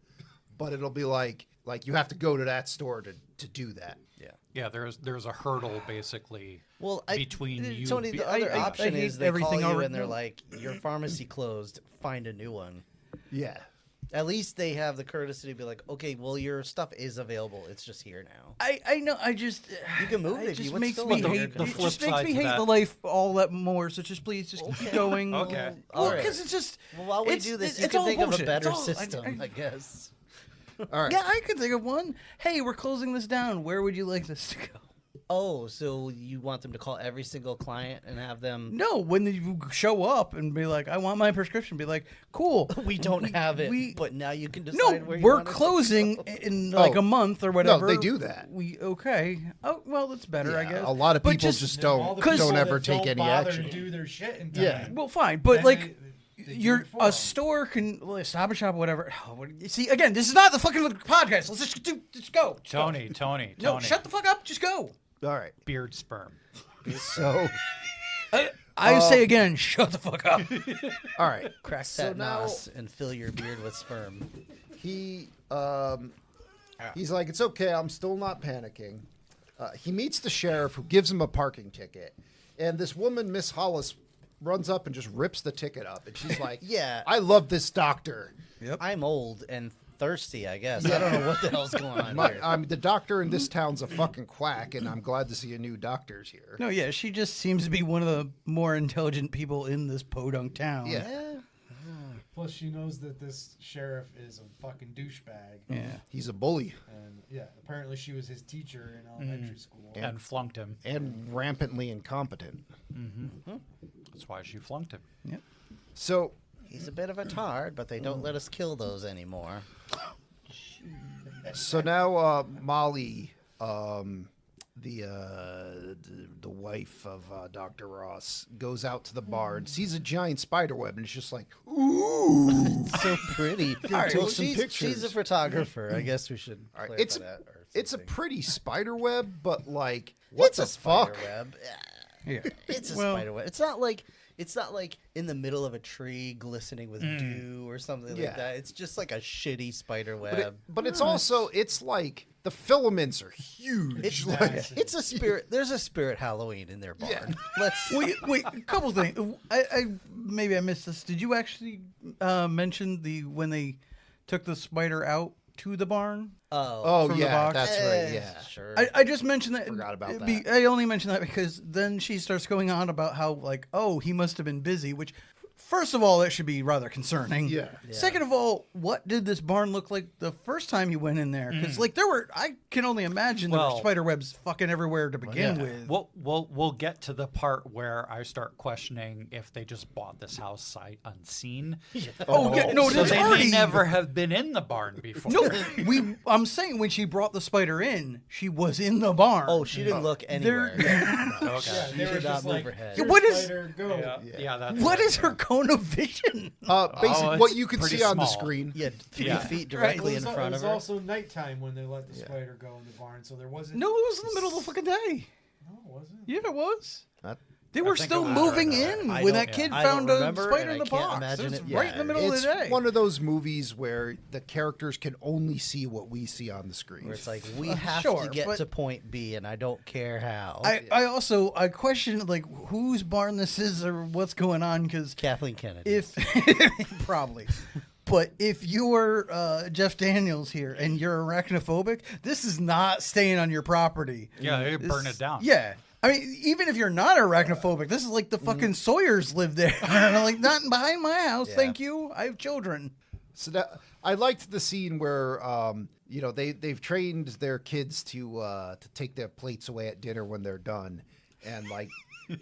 But it'll be like you have to go to that store to do that. Yeah. Yeah, there's a hurdle basically Well, between you. Tony, the other I option hate is they everything call you already- and they're like, your pharmacy closed, find a new one. Yeah. At least they have the courtesy to be like, okay, well, your stuff is available. It's just here now. I know. I just You can move it It if you just would makes still me like it. hate. The It flip just makes side me to hate that- the life all that more. So just please, just keep going. Okay. Well, All right. because it's just. Well, while we it's- do this, it's you can all think of a bullshit. better It's all- system, I guess. All right. Yeah, I could think of one. Hey, we're closing this down. Where would you like this to go? Oh, so you want them to call every single client and have them... No, when you show up and be like, "I want my prescription," be like, "Cool, We don't have it, we- but now you can No, decide where you we're want it to closing go. in like Oh. a month or whatever. they do that. We okay. Oh well, that's better, I Yeah, guess. a lot of But people just And all don't the people ever that take don't any bother action. to do their shit in time. Yeah. Well, fine, but Then like they do you're it for a 'em. store can Stop and Shop, whatever. Oh, see, again, this is not the fucking podcast. Let's just go. Just go. Tony. No, shut the fuck up. Just go. All right. beard sperm. So, I say again, shut the fuck up. all right. Crack So that now- nos and fill your beard with sperm. He's like, it's okay. I'm still not panicking. He meets the sheriff who gives him a parking ticket. And this woman, Miss Hollis, runs up and just rips the ticket up, and she's like, Yeah. I love this doctor. I'm old and thirsty, I guess. I don't know what the hell's going on here. The doctor in this town's a fucking quack, and I'm glad to see a new doctor's here. No, yeah, she just seems to be one of the more intelligent people in this podunk town. Yeah. Plus, she knows that this sheriff is a fucking douchebag. Yeah. He's a bully And yeah, apparently she was his teacher in elementary school. And flunked him. and rampantly incompetent. That's why she flunked him. Yep. So He's a bit of a tard, but they don't let us kill those anymore. So now Molly, the wife of Dr. Ross, goes out to the barn, sees a giant spider web, and it's just like, ooh. It's so pretty. right, Well, take some she's pictures. a photographer. I guess we should All right, clarify it's that. Or it's a something. pretty spider web, but like, what It's the a spider fuck? web. Yeah. It's a Well- spider web. It's not like in the middle of a tree glistening with dew or something Yeah. like that. It's just like a shitty spider But, web. but it's also, it's like, the filaments are huge. It's like, it's a spirit. There's a spirit Halloween in their barn. Let's. Wait, a couple things. I maybe I missed this. Did you actually mention when they took the spider out to the barn? oh, from the yeah, box? that's right, yeah. Sure. I just mentioned that. Forgot about I only mentioned that because then she starts going on about how, like, oh, he must have been busy, which, first of all, that should be rather concerning. Yeah. Second of all, what did this barn look like the first time you went in there? Because, like, I can only imagine there were Well- spider webs fucking everywhere to begin yeah. with. We'll get to the part where I start questioning if they just bought this house sight unseen. Oh, yeah, no, So it's they already. may never have been in the barn before. No, I'm saying when she brought the spider in, she was in the barn. oh, she didn't look anywhere. Okay. Yeah, they should were not just move like, her head. "Here, What is- spider, go. Yeah, that's What is her cone of vision? Basically, it's what you can pretty see on the small. screen. Yeah, 3 Yeah. feet Well, directly it in was, front it of was her. also nighttime when they let the spider go in the barn, so there wasn't. No, it was in the middle of the fucking day. No, it wasn't. Yeah, it was. That- They were think still it was. moving I in don't- when that kid I don't found a remember, spider and in I the can't box. imagine It was it- right in the middle of It's the day. one of those movies where the characters can only see what we see on the screen. Where it's like we have sure, to get but- to point B, and I don't care how. I question like whose barn this is or what's going on because Kathleen Kennedy. if probably. But if you're Jeff Daniels here and you're arachnophobic, this is not staying on your property. Yeah, they burn This- it down. Yeah. I mean, even if you're not arachnophobic, this is like the fucking Sawyers live there. Like, not behind my house. Yeah. Thank you. I have children. So that I liked the scene where they've trained their kids to take their plates away at dinner when they're done, and like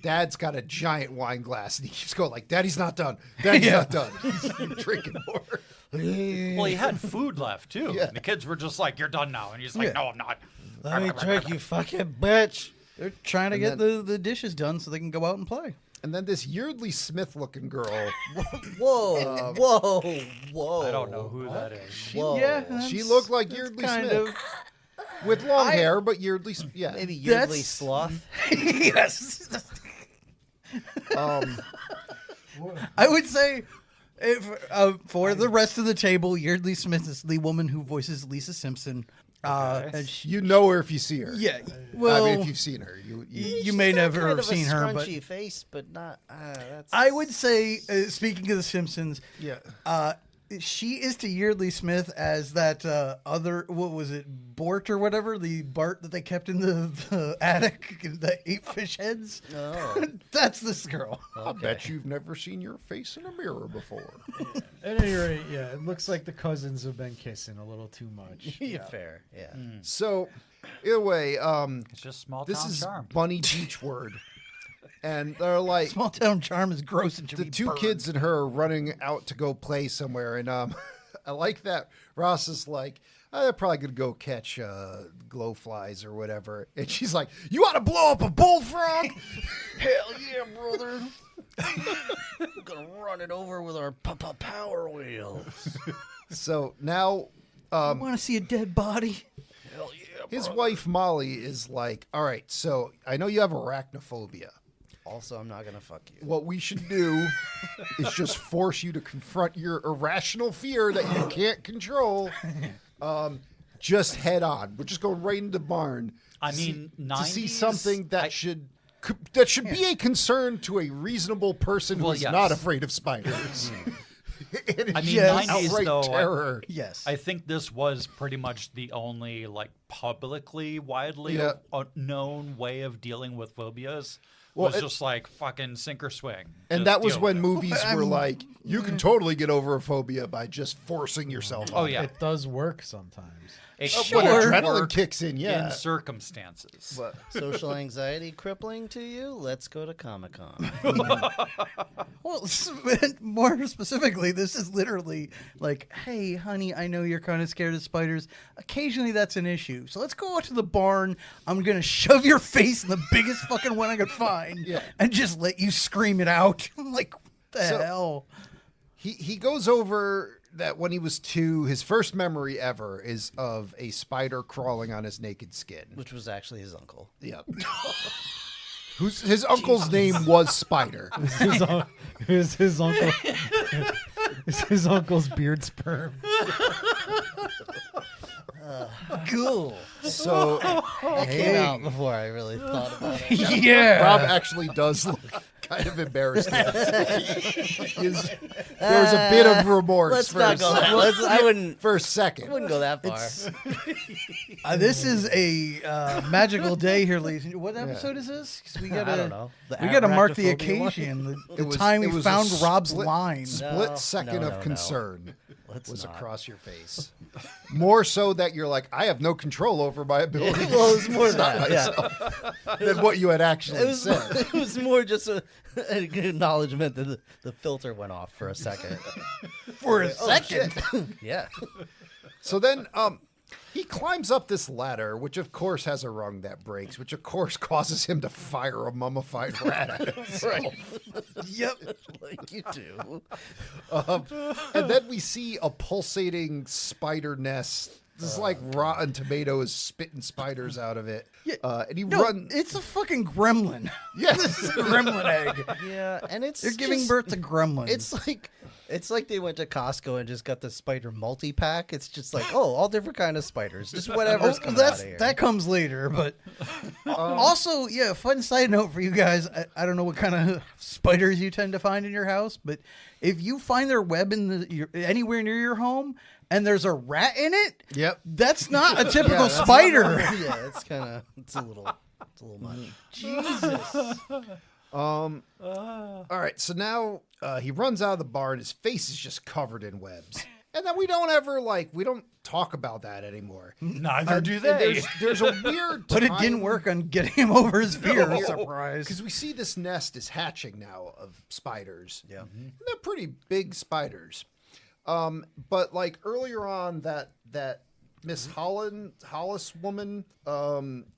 Dad's got a giant wine glass and he keeps going like, "Daddy's not done. Daddy's not done." He's drinking more. Well, he had food left too. Yeah. And the kids were just like, "You're done now," and he's like, Yeah. "No, I'm not." Let me drink, you fucking bitch. They're trying to And get then- the dishes done so they can go out and play. And then this Yeardley Smith looking girl, Whoa, whoa, whoa. I don't know who that is. Whoa. Yeah, she that's- looked like that's Yeardley kind Smith with long hair, but Yeardley, yeah. Maybe Yeardley That's- Sloth. Yes. Um, I would say, for the rest of the table, Yeardley Smith is the woman who voices Lisa Simpson. And she, you know her if you see her. yeah, well, I mean, if you've seen her, you you may never kind have of seen a her, but scrunchy face, but not. That's. I would say, speaking of the Simpsons, yeah. she is to Yeardley Smith as that other, what was it, Bort or whatever, the Bart that they kept in the attic, the 8 fish heads. Oh. That's this girl. I bet you've never seen your face in a mirror before. At any rate, yeah, it looks like the cousins have been kissing a little too much. Yeah. Fair. Yeah. So, either way, It's just small this town is charm. Bunny Beachward, and they're like Small town charm is gross and should the be two burned. kids and her are running out to go play somewhere, and I like that Ross is like, they're probably gonna go catch glow flies or whatever, and she's like, "You want to blow up a bullfrog?" Hell yeah, brother. We're gonna run it over with our power wheels. So now I want to see a dead body. Hell yeah. his wife Molly is like, "All right, so I know you have arachnophobia. Also, I'm not gonna fuck you. What we should do is just force you to confront your irrational fear that you can't control. Just head on. We're just going right into the barn. I mean, to see 90s, something that should that should be a concern to a reasonable person Well, who's yes. not afraid of spiders. It is I mean, Yes. 90s outright though. terror. Yes. I think this was pretty much the only like publicly, widely Yeah. known way of dealing with phobias. Well, Was it- just like fucking sink or swing. And Just that was deal when with it. movies were like, you can totally get over a phobia by just forcing yourself. Oh on yeah, It does work sometimes. it When can adrenaline work kicks in, yeah. in circumstances. But Social anxiety crippling to you? Let's go to Comic-Con. Well, more specifically, this is literally like, hey, honey, I know you're kind of scared of spiders. Occasionally that's an issue. So let's go out to the barn. I'm going to shove your face in the biggest fucking one I could find and just let you scream it out. I'm like, what the So- hell? he goes over that when he was 2, his first memory ever is of a spider crawling on his naked skin. Which was actually his uncle. Yeah. His uncle's name was Spider. His uncle. His uncle's beard sperm. Cool. So That came out before I really thought about it. Yeah. Rob actually does look kind of embarrassed. There's a bit of remorse Let's for, not a go sec- that. I wouldn't for a second. go that far. This is a magical day here, ladies. And What episode is this? 'Cause we gotta, I don't know. The We got to mark the Arachnophobia one? occasion. The It time was we a found Rob's split- line. Split No, second no, of no. concern Let's was not. across your face. More so that you're like, I have no control over my ability Well, it was more to than stop that. Yeah. myself than what you had actually It was, said. it was more just an acknowledgement that the filter went off for a second. For a second. Yeah. So then he climbs up this ladder, which of course has a rung that breaks, which of course causes him to fire a mummified rat at himself. Yep. Like you do. And then we see a pulsating spider nest. This is like Rotten Tomatoes spitting spiders out of it. And he No, runs. it's a fucking gremlin. Yes. This is a gremlin egg. Yeah, and it's They're giving just- birth to gremlins. It's like they went to Costco and just got the spider multi-pack. It's just like, oh, all different kind of spiders. Just whatever's coming out of here. that comes later, but also, yeah. Fun side note for you guys: I don't know what kind of spiders you tend to find in your house, but if you find their web anywhere near your home and there's a rat in it, Yep. that's not a typical that's not spider. Yeah, it's a little much. Jesus. All right, so now he runs out of the barn. His face is just covered in webs. And then we don't talk about that anymore. Neither do And they. There's a weird But it didn't work on getting him over his fear. Surprise. Because we see this nest is hatching now of spiders. Yeah. And they're pretty big spiders. But like earlier on that Miss Hollis woman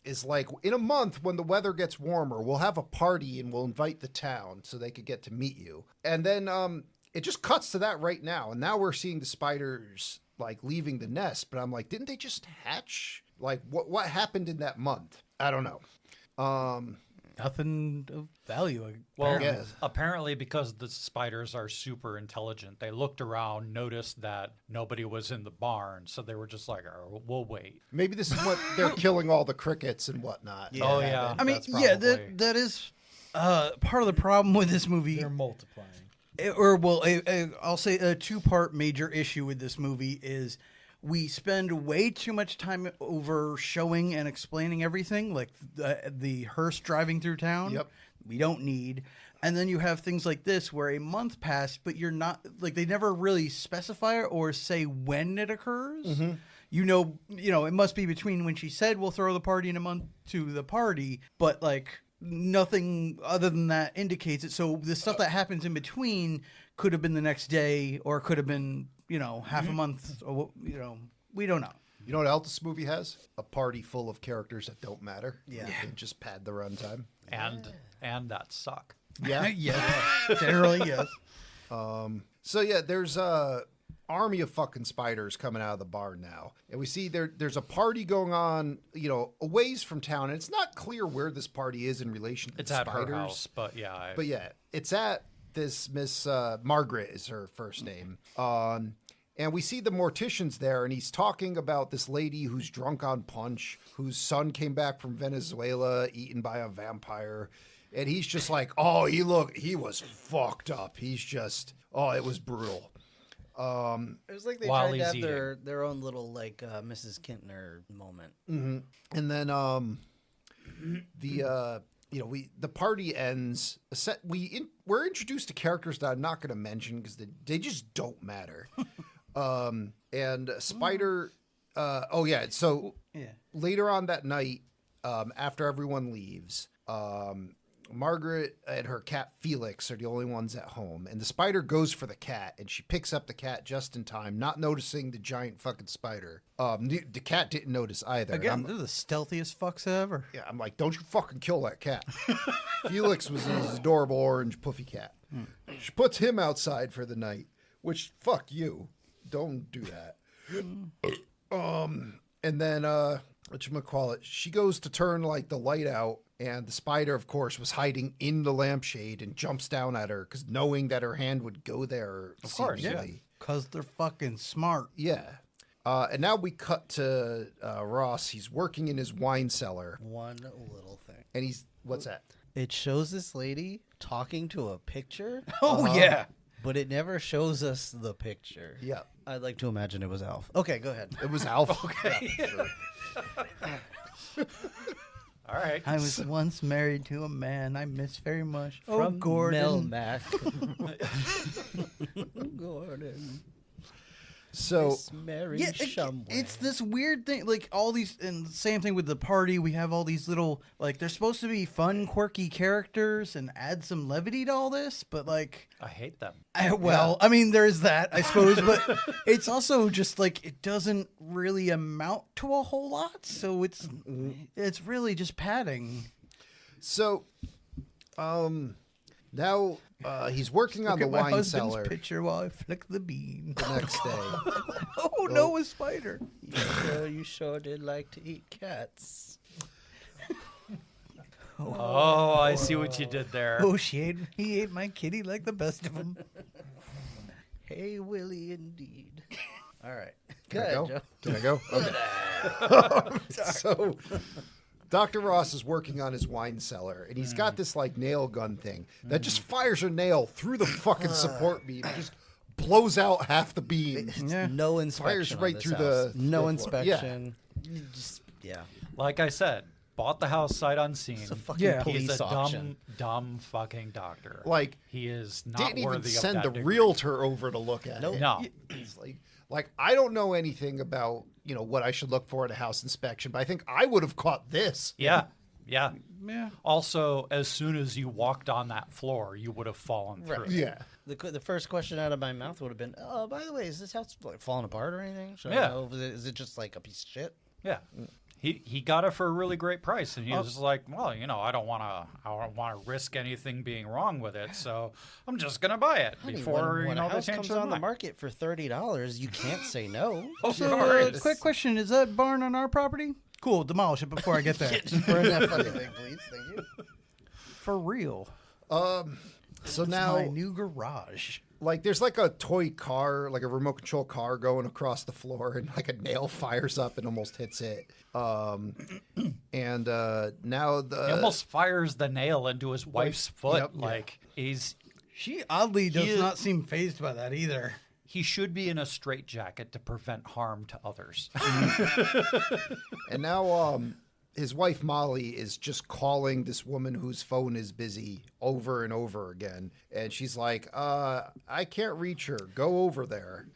is like, in a month when the weather gets warmer, we'll have a party and we'll invite the town so they could get to meet you. And then it just cuts to that right now. And now we're seeing the spiders like leaving the nest. But I'm like, didn't they just hatch? Like what happened in that month? I don't know. Nothing of value. Well, apparently. Yes. apparently because the spiders are super intelligent, they looked around, noticed that nobody was in the barn, so they were just like, oh, we'll wait. Maybe this is what they're killing all the crickets and whatnot. Oh, yeah. I mean, That's yeah, probably- that is part of the problem with this movie. They're multiplying. I'll say a two-part major issue with this movie is we spend way too much time over showing and explaining everything, like the hearse driving through town. Yep. We don't need. And then you have things like this where a month passed, but you're not, like, they never really specify or say when it occurs. Mm-hmm. You know, it must be between when she said we'll throw the party in a month to the party, but like nothing other than that indicates it. So the stuff that happens in between could have been the next day or could have been, half a month. Or, we don't know. You know what else this movie has? A party full of characters that don't matter. Yeah. And just pad the runtime. And that suck. Yeah. Yes, generally yes. So yeah, there's a army of fucking spiders coming out of the barn now. And we see there's a party going on, a ways from town. And it's not clear where this party is in relation to It's the at spiders. her house, but yeah. But yeah, it's at this Miss Margaret is her first name. And we see the mortician's there, and he's talking about this lady who's drunk on punch, whose son came back from Venezuela, eaten by a vampire. And he's just like, oh, he was fucked up. He's just, oh, it was brutal. It was like they While tried to he's have their own little like Mrs. Kintner moment. Mm-hmm. And then the party ends. We're introduced to characters that I'm not going to mention because they just don't matter. And Spider. So later on that night, after everyone leaves, Margaret and her cat Felix are the only ones at home, and the spider goes for the cat, and she picks up the cat just in time, not noticing the giant fucking spider. The cat didn't notice either. Again, they're the stealthiest fucks ever. Yeah, I'm like, don't you fucking kill that cat. Felix was his adorable orange puffy cat. She puts him outside for the night, which, fuck you. Don't do that. And then, whatchamacallit, she goes to turn, like, the light out, and the spider, of course, was hiding in the lampshade and jumps down at her, because knowing that her hand would go there. Of course, yeah. Because they're fucking smart. Yeah. And now we cut to Ross. He's working in his wine cellar. One little thing. And what's that? It shows this lady talking to a picture. Oh, yeah. But it never shows us the picture. Yeah. I'd like to imagine it was Alf. Okay, go ahead. It was Alf. Okay. Yeah, sure. All right. I was once married to a man I miss very much. From Gordon. Melmac. Gordon. So, Miss Mary Yeah, Shumway. it's this weird thing. Like all these, and the same thing with the party. We have all these little, like they're supposed to be fun, quirky characters and add some levity to all this. But like, I hate them. I mean, there's that, I suppose. But it's also just like it doesn't really amount to a whole lot. So it's really just padding. So, now he's working on Look the at my wine husband's cellar picture while I flick the bean. the next day. Oh no, a spider! You sure did like to eat cats. Oh, I see what you did there. Oh, he ate my kitty like the best of them. Hey, Willie, indeed. All right. Can I Good, go? Joe. Can I go? Okay. So, Dr. Ross is working on his wine cellar, and he's got this like nail gun thing that just fires a nail through the fucking support beam. It just blows out half the beam. Yeah. No inspection. Fires on right this through house. the No floor. inspection. You just Like I said, bought the house sight unseen. It's a fucking Yeah. police He's a auction. dumb fucking doctor. Like, he is not didn't worthy even of send that the degree. realtor over to look at it. No. It's like I don't know anything about, what I should look for in a house inspection, but I think I would have caught this. Yeah. Yeah. Also, as soon as you walked on that floor, you would have fallen through. Right. Yeah. The first question out of my mouth would have been, "Oh, by the way, is this house like falling apart or anything? Should Yeah. I know? Is it just like a piece of shit?" Yeah. He got it for a really great price, and he was like, "Well, I don't want to risk anything being wrong with it, so I'm just gonna buy it Honey, before when they a house change comes their on the mind." market for $30, you can't say no. Also, quick question: is that barn on our property? Cool, demolish it before I get there. Just burn that fucking thing, please. Thank you. For real. So It's now, my new garage. like, there's like a toy car, like a remote control car going across the floor, and like a nail fires up and almost hits it. And now He almost fires the nail into his wife's foot. Yep. Like She oddly does He- not seem phased by that either. he should be in a straitjacket to prevent harm to others. And now his wife Molly is just calling this woman whose phone is busy over and over again. And she's like, I can't reach her. Go over there.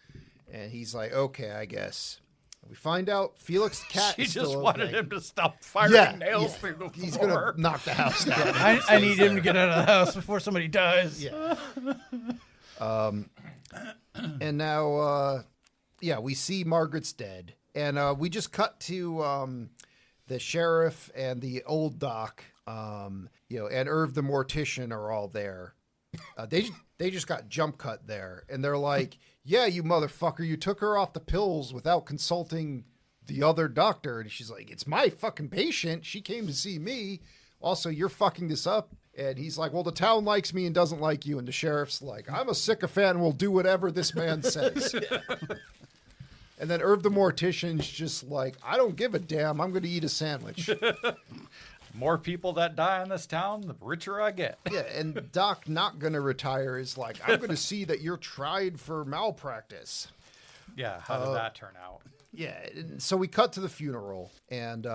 And he's like, okay, I guess. We find out Felix the cat She is just still wanted okay. him to stop firing nails yeah. through the He's floor. going to knock the house down. I need him to get out of the house before somebody dies. Yeah. And now, we see Margaret's dead. And we just cut to the sheriff and the old doc, and Irv the mortician are all there. They just got jump cut there. And they're like, yeah, you motherfucker, you took her off the pills without consulting the other doctor. And she's like, it's my fucking patient. She came to see me. Also, you're fucking this up. And he's like, well, the town likes me and doesn't like you. And the sheriff's like, I'm a sycophant and will do whatever this man says. And then Irv the Mortician's just like, I don't give a damn. I'm going to eat a sandwich. More people that die in this town, the richer I get. Yeah, and Doc not going to retire is like, I'm going to see that you're tried for malpractice. Yeah, how did that turn out? Yeah, and so we cut to the funeral, and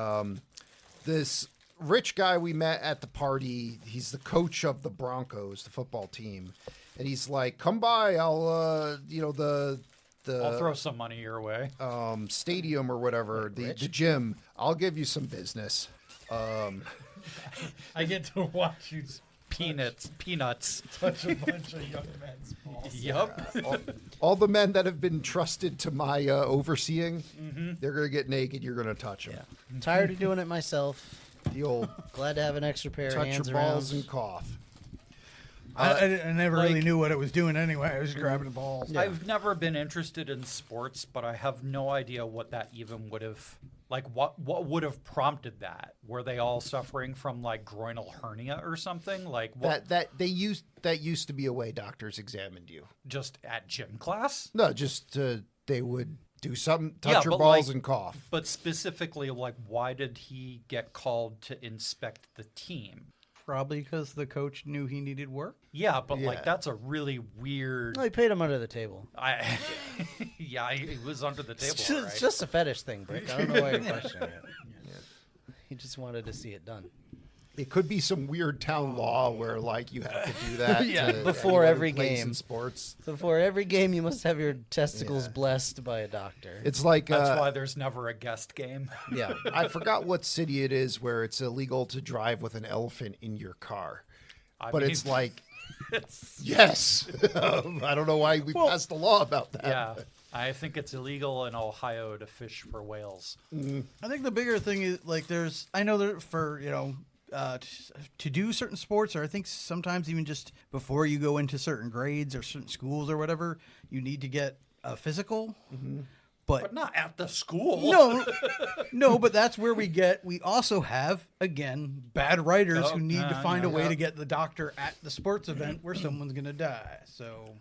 this rich guy we met at the party, he's the coach of the Broncos, the football team, and he's like, come by, I'll, I'll throw some money your way. stadium or whatever, the gym, I'll give you some business. I get to watch you Peanuts. touch a bunch of young men's balls. Yup. All the men that have been trusted to my overseeing, they're going to get naked, you're going to touch them. Yeah. Tired of doing it myself. The old Glad to have an extra pair of touch hands your balls around. and cough. I never really like- knew what it was doing anyway. I was grabbing the balls. I've never been interested in sports, but I have no idea what that even would have, like, what would have prompted that? Were they all suffering from, like, groinal hernia or something? Like, what, That used to be a way doctors examined you. just at gym class? No, just they would do something, touch Yeah, your but, balls like- and cough. But specifically, like, why did he get called to inspect the team? Probably because the coach knew he needed work. Yeah, but, Yeah. like, that's a really weird... No, he paid him under the table. Yeah, he was under the table, It's just, all right? it's just a fetish thing, Brick. I don't know why you're questioning it. He just wanted to see it done. It could be some weird town law where like you have to do that Before anyone who every plays game. in sports. So for every game, you must have your testicles Yeah. blessed by a doctor. It's like That's why there's never a guest game. Yeah. I forgot what city it is where it's illegal to drive with an elephant in your car. But it's like, yes. I don't know why we passed the law about that. Yeah, I think it's illegal in Ohio to fish for whales. I think the bigger thing is like I know that for to do certain sports, or I think sometimes even just before you go into certain grades or certain schools or whatever, you need to get a physical. But not at the school. No, but that's where we also have, again, bad writers Oh, who need to yeah, find a yeah. way to get the doctor at the sports event where someone's going to die. So,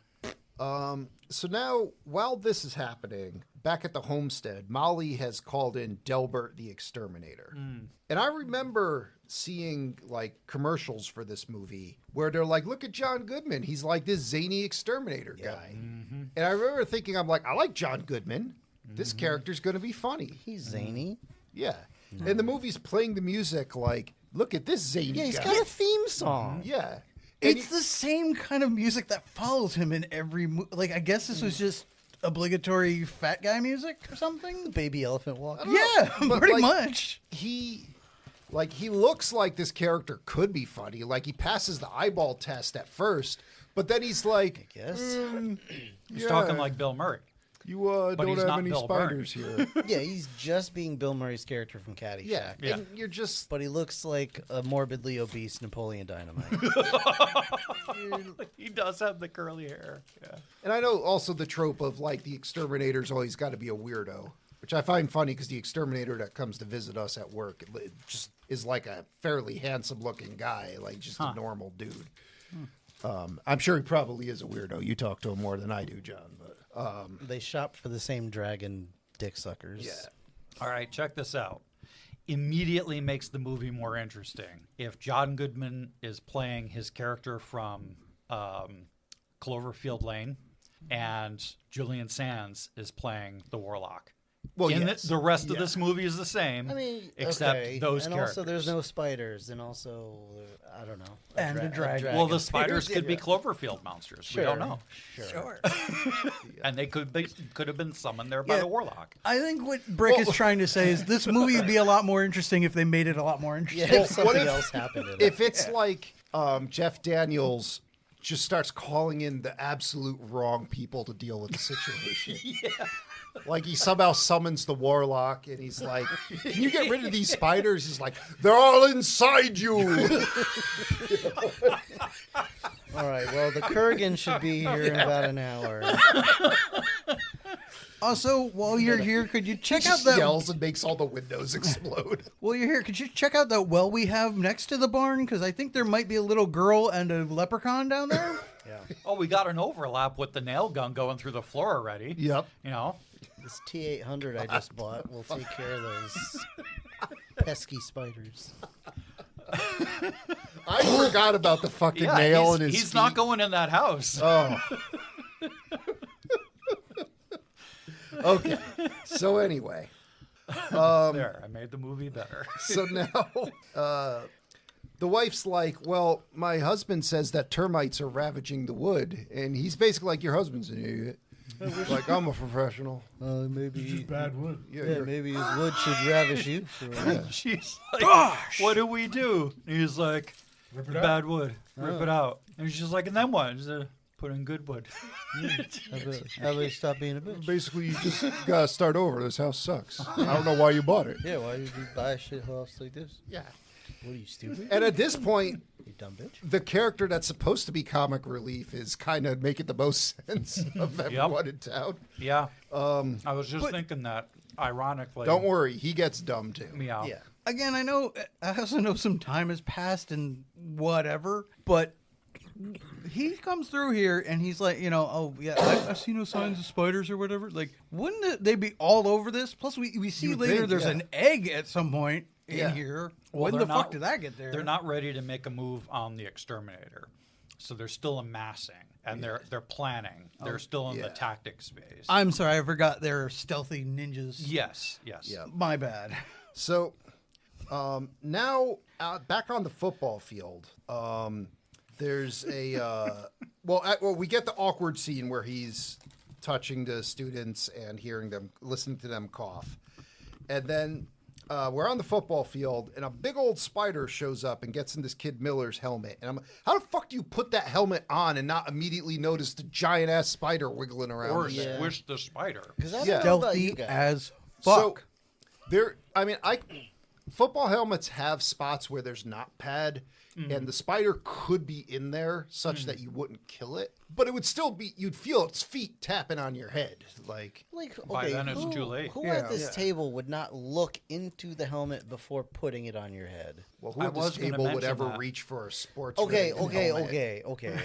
So now, while this is happening, back at the homestead, Molly has called in Delbert the Exterminator. And I remember seeing like commercials for this movie where they're like, look at John Goodman. He's like this zany exterminator guy. And I remember thinking, I'm like, I like John Goodman. This character's going to be funny. He's zany. Yeah. And the movie's playing the music like, look at this zany Yeah, he's guy. got a theme song. Yeah. And it's the same kind of music that follows him in every like, I guess this was just obligatory fat guy music or something. Baby elephant walk. Yeah, But, pretty like, much. he looks like this character could be funny. Like he passes the eyeball test at first, but then he's like, Yes. He's talking like Bill Murray. you But don't he's have not any Bill spiders here. Yeah, he's just being Bill Murray's character from Caddyshack. Yeah, Yeah. and you're just But he looks like a morbidly obese Napoleon Dynamite. He does have the curly hair. Yeah. and I know also the trope of like the exterminator's always got to be a weirdo, which I find funny because the exterminator that comes to visit us at work it just is like a fairly handsome looking guy, like just a normal dude. I'm sure he probably is a weirdo. You talk to him more than I do, John. But They shop for the same dragon dick suckers. yeah. All right, check this out. Immediately makes the movie more interesting if John Goodman is playing his character from Cloverfield Lane and Julian Sands is playing the Warlock. Well, In yes. the rest of this movie is the same, I mean, except okay. those and characters. also there's no spiders, and also I don't know, And a dragon. Well, the spiders could be Cloverfield monsters. Sure. We don't know, Sure. and they could have been summoned there by Yeah. the Warlock. I think what Brick is trying to say is this movie would be a lot more interesting if they made it a lot more interesting. Yeah, Well, if what something if- else happened in it. If it's like Jeff Daniels just starts calling in the absolute wrong people to deal with the situation. Like he somehow summons the warlock and he's like, can you get rid of these spiders? He's like, they're all inside you. All right, well, the Kurgan should be here in about an hour. Also, while you're here, could you check out Just that? yells and makes all the windows explode. While you're here, could you check out that well we have next to the barn? Because I think there might be a little girl and a leprechaun down there. Oh, we got an overlap with the nail gun going through the floor already. Yep. You know, This T800 I just bought will take care of those pesky spiders. I forgot about the fucking yeah, nail in his he's feet. not going in that house. Oh. Okay. So anyway. There, I made the movie better. So now the wife's like, well, my husband says that termites are ravaging the wood. And he's basically like, your husband's an idiot. Like, I'm a professional. Maybe Just bad wood. yeah, maybe his wood should ravish you. She's like, what do we do? And he's like, Rip it out. bad wood, rip it out. And she's like, and then what? She said, put in good wood. How about you stop being a bitch? Basically, you just gotta start over. This house sucks. I don't know why you bought it. Yeah, why would you buy a shit house like this? Yeah. What are you, stupid? And at this point, You dumb bitch. the character that's supposed to be comic relief is kind of making the most sense of everyone in town. Yeah. I was just thinking that, ironically. Don't worry, he gets dumb too. Yeah. Yeah. Again, I also know some time has passed and whatever, but he comes through here and he's like, oh yeah, I see no signs of spiders or whatever. Like, wouldn't they be all over this? Plus, we see would later think, there's yeah. an egg at some point Yeah. in here. Well, when they're the fuck not- did that get there? They're not ready to make a move on the exterminator. So they're still amassing and they're planning. They're still in the yeah. tactics phase. I'm sorry, I forgot they're stealthy ninjas. yes. Yeah. My bad. So now back on the football field, there's a well, we get the awkward scene where he's touching the students and hearing them, listening to them cough, and then we're on the football field and a big old spider shows up and gets in this kid Miller's helmet, and I'm like, how the fuck do you put that helmet on and not immediately notice the giant ass spider wiggling around? or in there? squish the spider. Because I Yeah. don't know about you Stealthy guys. as So fuck. football helmets have spots where there's not pad, and the spider could be in there such that you wouldn't kill it, but it would still be, you'd feel its feet tapping on your head. Like, By okay, then it's who, too late. Who Yeah. at this Yeah. table would not look into the helmet before putting it on your head? well, who I at this was gonna table would mention ever that. reach for a sports Okay, related okay, helmet? okay.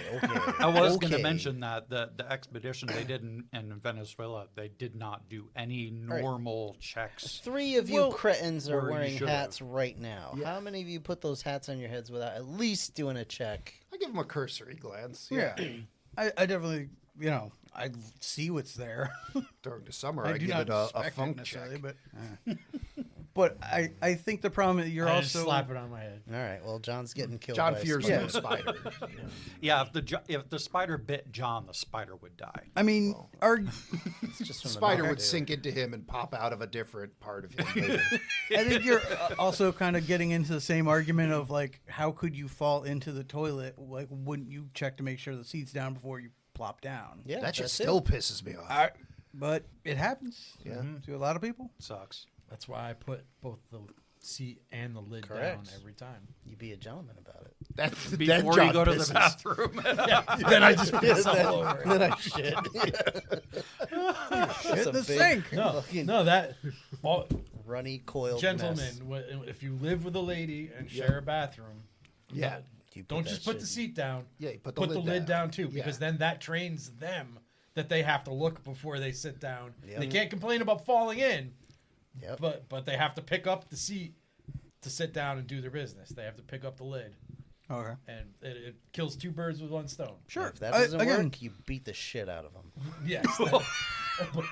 I was going to Okay. mention that the expedition they did in Venezuela, they did not do any normal checks. 3 of you Well, cretins are or you wearing should hats right now. Yeah. How many of you put those hats on your heads without at least doing a check? I give him a cursory glance. Yeah. I definitely, I see what's there. During the summer, I do give not it a suspect it funk necessarily, check. but I think the problem is you're I just also slap it on my head. All right, well, John's getting killed. John by a fears spider. no spider. Yeah, if the spider bit John, the spider would die. I mean, are It's just from the Spider mouth, would dude. sink into him and pop out of a different part of him later. I think you're also kind of getting into the same argument of like, how could you fall into the toilet? Like, wouldn't you check to make sure the seat's down before you plop down? Yeah, That just that's still it. pisses me off. But it happens. Yeah. To a lot of people. Sucks. That's why I put both the seat and the lid Correct. down every time. You be a gentleman about it. That's Before John you go to pisses. the bathroom. Then I just piss all over it. Then I shit. Hit a the big- sink. No, Fucking no, that all, runny coiled gentlemen. mess. If you live with a lady and share a bathroom, Yeah. You put don't that just put shit the seat down. Yeah, you put the put the lid lid down. down too, because Yeah. then that trains them that they have to look before they sit down. Yep. They can't complain about falling in, Yep. but they have to pick up the seat to sit down and do their business. They have to pick up the lid, Okay. and it kills 2 birds with 1 stone. Sure. If that doesn't Again, work, you beat the shit out of them. Yes,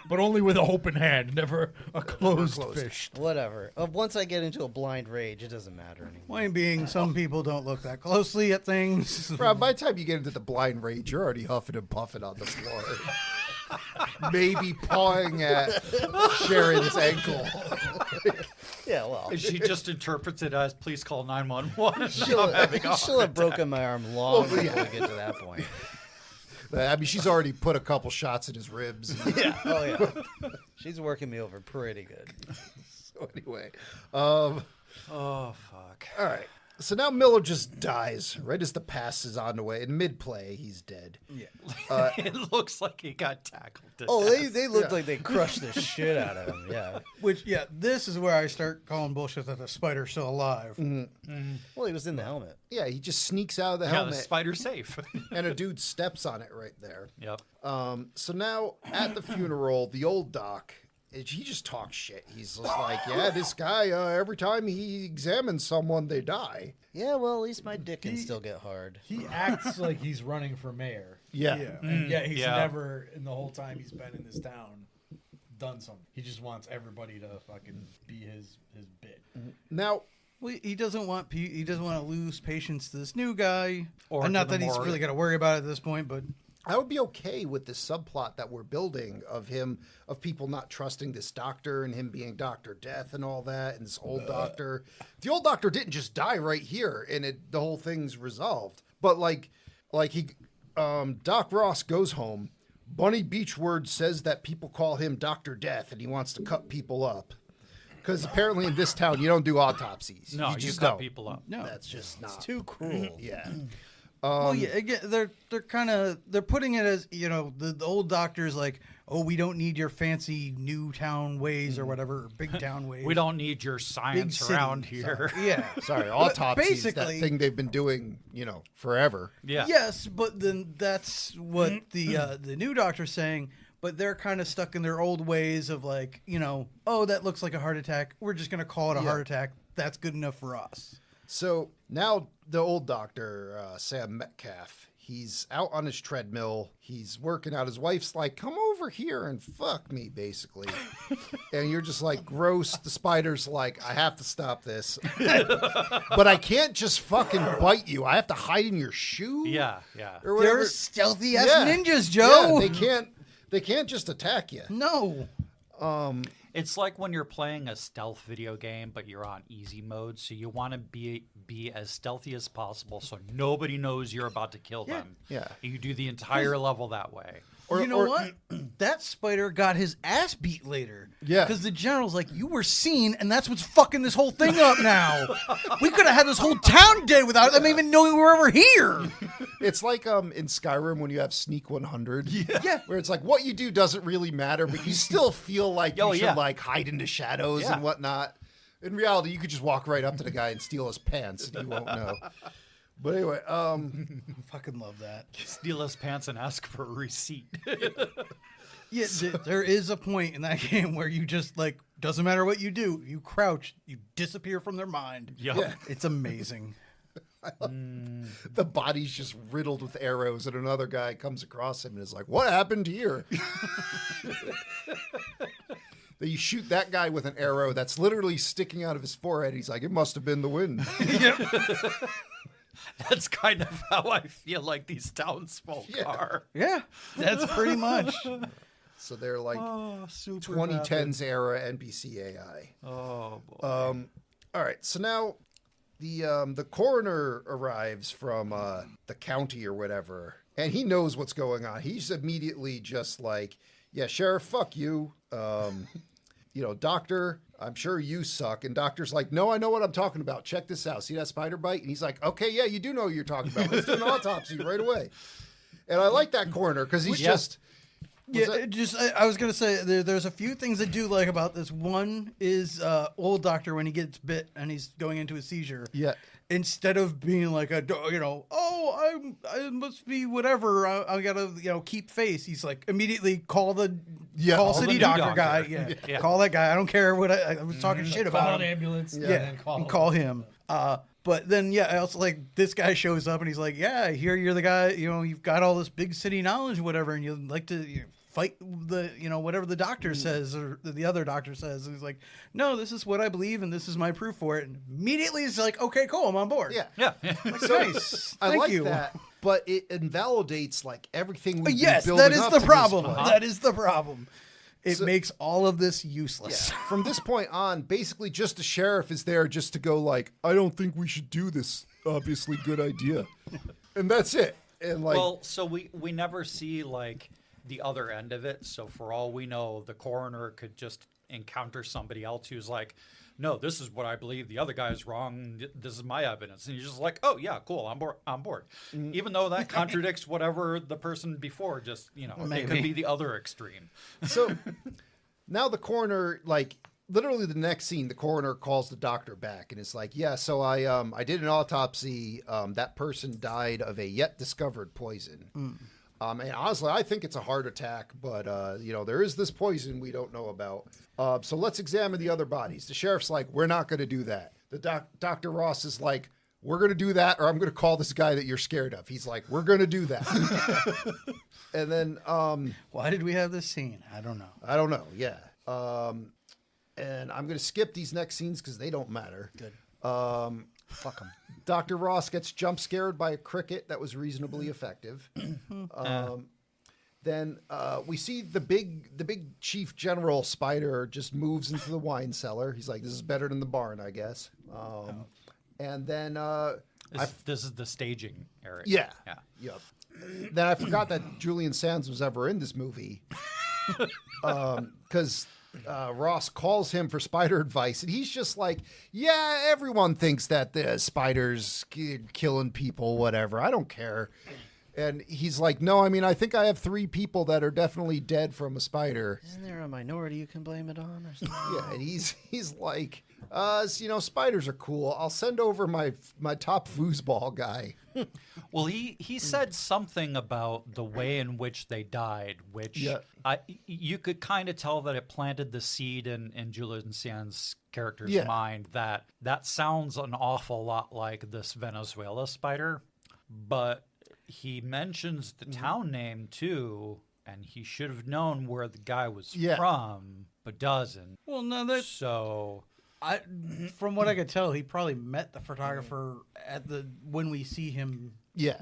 but only with an open hand, never a closed fist. Whatever. Once I get into a blind rage, it doesn't matter anymore. point being, some people don't look that closely at things. Bro, by the time you get into the blind rage, you're already huffing and puffing on the floor. Maybe pawing at Sharon's ankle. Yeah, well, And she just interprets it as, please call 911. she'll have broken my arm long before we get to that point. I mean, she's already put a couple shots in his ribs. Yeah. Oh, yeah. She's working me over pretty good. So anyway, Oh, fuck. all right. So now Miller just dies right as the pass is on the way. In mid-play, he's dead. Yeah. It looks like he got tackled to Oh, death. they look like they crushed the shit out of him. Yeah. Which, yeah, this is where I start calling bullshit that the spider's still alive. Well, he was in the helmet. Yeah, he just sneaks out of the Yeah, helmet, the spider's safe. and a dude steps on it right there. Yep. So now at the funeral, the old doc, he just talks shit. He's just like, yeah, this guy, every time he examines someone, they die. Yeah, well, at least my dick can still get hard. He acts like he's running for mayor. Yeah. And yet he's yeah. never, in the whole time he's been in this town, done something. He just wants everybody to fucking be his bit. Now, Well, he doesn't want he doesn't want to lose patience to this new guy. Or And to not the that he's more- really got to worry about it at this point, but I would be okay with this subplot that we're building of people not trusting this doctor and him being Dr. Death and all that, and this old doctor. The old doctor didn't just die right here, and the whole thing's resolved. But Doc Ross goes home. Bunny Beachword says that people call him Dr. Death, and he wants to cut people up. Because apparently in this town, you don't do autopsies. No, you just cut don't. people up. no. That's just not. Too cruel. Yeah. Well, yeah, again, they're kind of they're putting it as, you know, the old doctor's like, oh, we don't need your fancy new town ways or whatever, or big town ways. We don't need your science city, around here. Yeah. Sorry, autopsies, that basically- thing they've been doing, forever. Yeah. Yes, but then that's what the new doctor's saying. But they're kind of stuck in their old ways of like, oh, that looks like a heart attack. We're just gonna call it a heart attack. That's good enough for us. So now the old doctor, Sam Metcalf, he's out on his treadmill. He's working out. His wife's like, come over here and fuck me, basically. And you're just like, gross. The spider's like, I have to stop this. But I can't just fucking bite you. I have to hide in your shoe. Yeah, yeah. Or whatever. They're stealthy ass Yeah. ninjas, Joe. Yeah, they can't just attack you. No. It's like when you're playing a stealth video game, but you're on easy mode, so you want to be as stealthy as possible, so nobody knows you're about to kill them. Yeah. You do the entire level that way. You know what? That spider got his ass beat later. Yeah. Because the general's like, you were seen, and that's what's fucking this whole thing up now. We could have had this whole town dead without them even knowing we were ever here. It's like in Skyrim when you have Sneak 100. Yeah. Where it's like what you do doesn't really matter, but you still feel like you Oh, should yeah. like hide in the shadows Yeah. and whatnot. In reality, you could just walk right up to the guy and steal his pants and he won't know. But anyway, Fucking love that. Steal his pants and ask for a receipt. Yeah, there is a point in that game where you just, like, doesn't matter what you do, you crouch, you disappear from their mind. Yep. Yeah. It's amazing. the body's just riddled with arrows, and another guy comes across him and is like, "What happened here?" Then you shoot that guy with an arrow that's literally sticking out of his forehead. He's like, "It must have been the wind." That's kind of how I feel like these townsfolk Yeah. are. Yeah, that's pretty much. So they're like Oh, super 2010s era NPC AI. Oh, boy. All right, so now the coroner arrives from the county or whatever, and he knows what's going on. He's immediately just like, "Yeah, sheriff, fuck you. Doctor, I'm sure you suck." And doctor's like, "No, I know what I'm talking about. Check this out. See that spider bite?" And he's like, "Okay, yeah, you do know what you're talking about. Let's do an autopsy right away." And I like that coroner because he's just. Yeah, I was gonna say there's a few things I do like about this. One is old doctor when he gets bit and he's going into a seizure. Yeah. Instead of being like I must be whatever. I gotta keep face. He's like immediately call call city the new doctor doctor. guy. Yeah. Yeah. Call that guy. I don't care what I was talking shit Call about an him. ambulance. Yeah, And then call him. But then, I also like this guy shows up and he's like, "Yeah, I hear you're the guy. You've got all this big city knowledge, whatever, and you like to fight the, whatever the doctor says or the other doctor says." And he's like, "No, this is what I believe, and this is my proof for it." And immediately, he's like, "Okay, cool, I'm on board." Yeah. Yeah. Like, nice. I Thank like you. that, but it invalidates like everything we've Yes, been that building is up the to problem. this point. That is the problem. It So- makes all of this useless. Yeah. From this point on, basically just the sheriff is there just to go like, "I don't think we should do this. Obviously good idea." And that's it. And like, Well, so we never see like the other end of it. So for all we know, the coroner could just encounter somebody else who's like, no, this is what I believe. The other guy is wrong. This is my evidence. And you're just like, oh, yeah, cool. I'm board. Even though that contradicts whatever the person before just, it could be the other extreme. So now the coroner, like, literally the next scene, the coroner calls the doctor back and it's like, yeah, so I did an autopsy. That person died of a yet discovered poison. And honestly, I think it's a heart attack, but there is this poison we don't know about. So let's examine the other bodies. The sheriff's like, we're not going to do that. The Dr. Ross is like, we're going to do that, or I'm going to call this guy that you're scared of. He's like, we're going to do that. And then, why did we have this scene? I don't know. Yeah. And I'm going to skip these next scenes because they don't matter. Good. Fuck them. Dr. Ross gets jump scared by a cricket that was reasonably effective. Then we see the big chief general spider just moves into the wine cellar. He's like, this is better than the barn, I guess. And then this is the staging area. yeah. Yeah. Yep. Then I forgot that Julian Sands was ever in this movie. Because Ross calls him for spider advice, and he's just like, yeah, everyone thinks that the spiders killing people, whatever. I don't care. And he's like, no, I mean, I think I have 3 people that are definitely dead from a spider. Isn't there a minority you can blame it on or something? Yeah, and he's like, spiders are cool. I'll send over my top foosball guy. Well, he said something about the way in which they died, which you could kind of tell that it planted the seed in Julian Sands' character's mind that sounds an awful lot like this Venezuela spider, but he mentions the town name too, and he should have known where the guy was from, but doesn't. Well, no, so from what I could tell, he probably met the photographer when we see him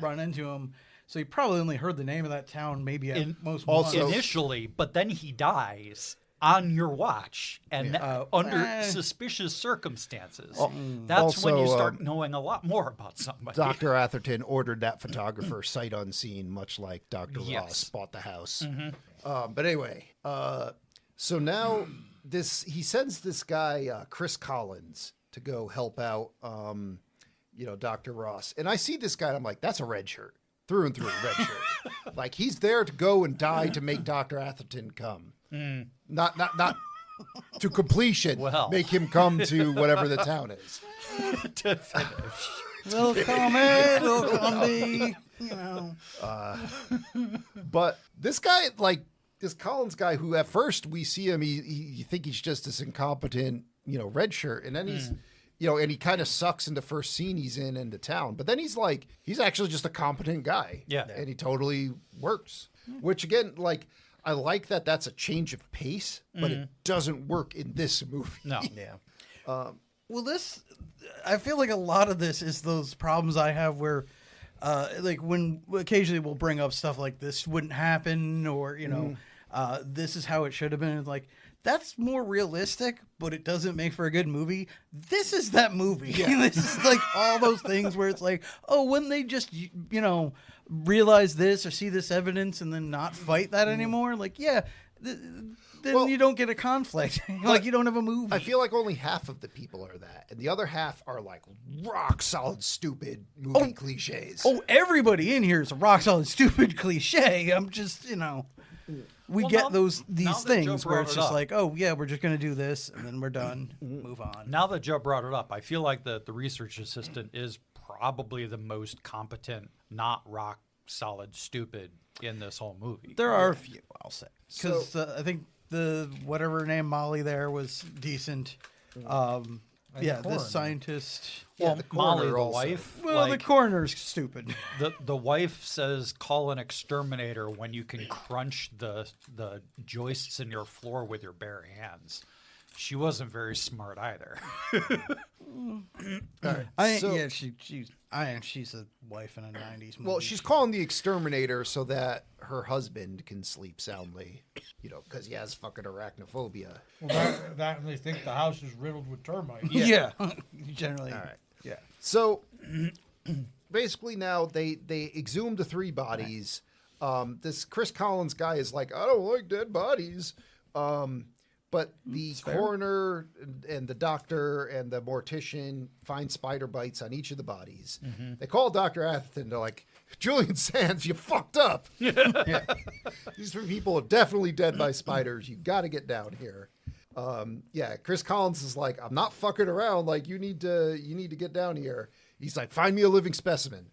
run into him. So he probably only heard the name of that town maybe at most once. Initially, but then he dies on your watch and under suspicious circumstances. That's when you start knowing a lot more about somebody. Dr. Atherton ordered that photographer sight unseen, much like Dr. Ross bought the house. But anyway, so now he sends this guy, Chris Collins, to go help out, Dr. Ross. And I see this guy, and I'm like, that's a red shirt. Through and through, red shirt. Like, he's there to go and die to make Dr. Atherton come. Not to completion. Well. Make him come to whatever the town is. To finish. They'll come be, But this guy, like, this Collins guy, who at first we see him, you think he's just this incompetent, red shirt. And then he's, and he kind of sucks in the first scene he's in the town. But then he's actually just a competent guy. Yeah. And he totally works. Which, again, like, I like that that's a change of pace, but it doesn't work in this movie. No. Yeah. Well, I feel like a lot of this is those problems I have where, like, when occasionally we'll bring up stuff like this wouldn't happen, or, this is how it should have been. It's like, that's more realistic, but it doesn't make for a good movie. This is that movie. Yeah. This is like all those things where it's like, oh, wouldn't they just, realize this or see this evidence and then not fight that anymore? Like, then you don't get a conflict. Like, you don't have a movie. I feel like only half of the people are that, and the other half are like rock solid stupid movie cliches. Oh, everybody in here is a rock solid stupid cliche. I'm just, we get these things where it's just like, oh yeah, we're just gonna do this and then we're done, move on. Now that Joe brought it up, I feel like the research assistant is probably the most competent, not rock solid stupid in this whole movie. There are a few, I'll say, because I think the whatever her name Molly there was decent. This scientist. Well, the Molly, the also. wife. Well, the coroner's stupid. The wife says, "Call an exterminator when you can crunch the joists in your floor with your bare hands." She wasn't very smart either. She's a wife in a '90s movie. Well, she's calling the exterminator so that her husband can sleep soundly, because he has fucking arachnophobia. Well, that and they think the house is riddled with termites. Yeah. Generally. All right. Yeah. So basically now they exhumed the 3 bodies. This Chris Collins guy is like, I don't like dead bodies. But the coroner and the doctor and the mortician find spider bites on each of the bodies. Mm-hmm. They call Dr. Atherton. They're like, Julian Sands, you fucked up. These three people are definitely dead by spiders. You got to get down here. Chris Collins is like, I'm not fucking around. Like, you need to get down here. He's like, find me a living specimen.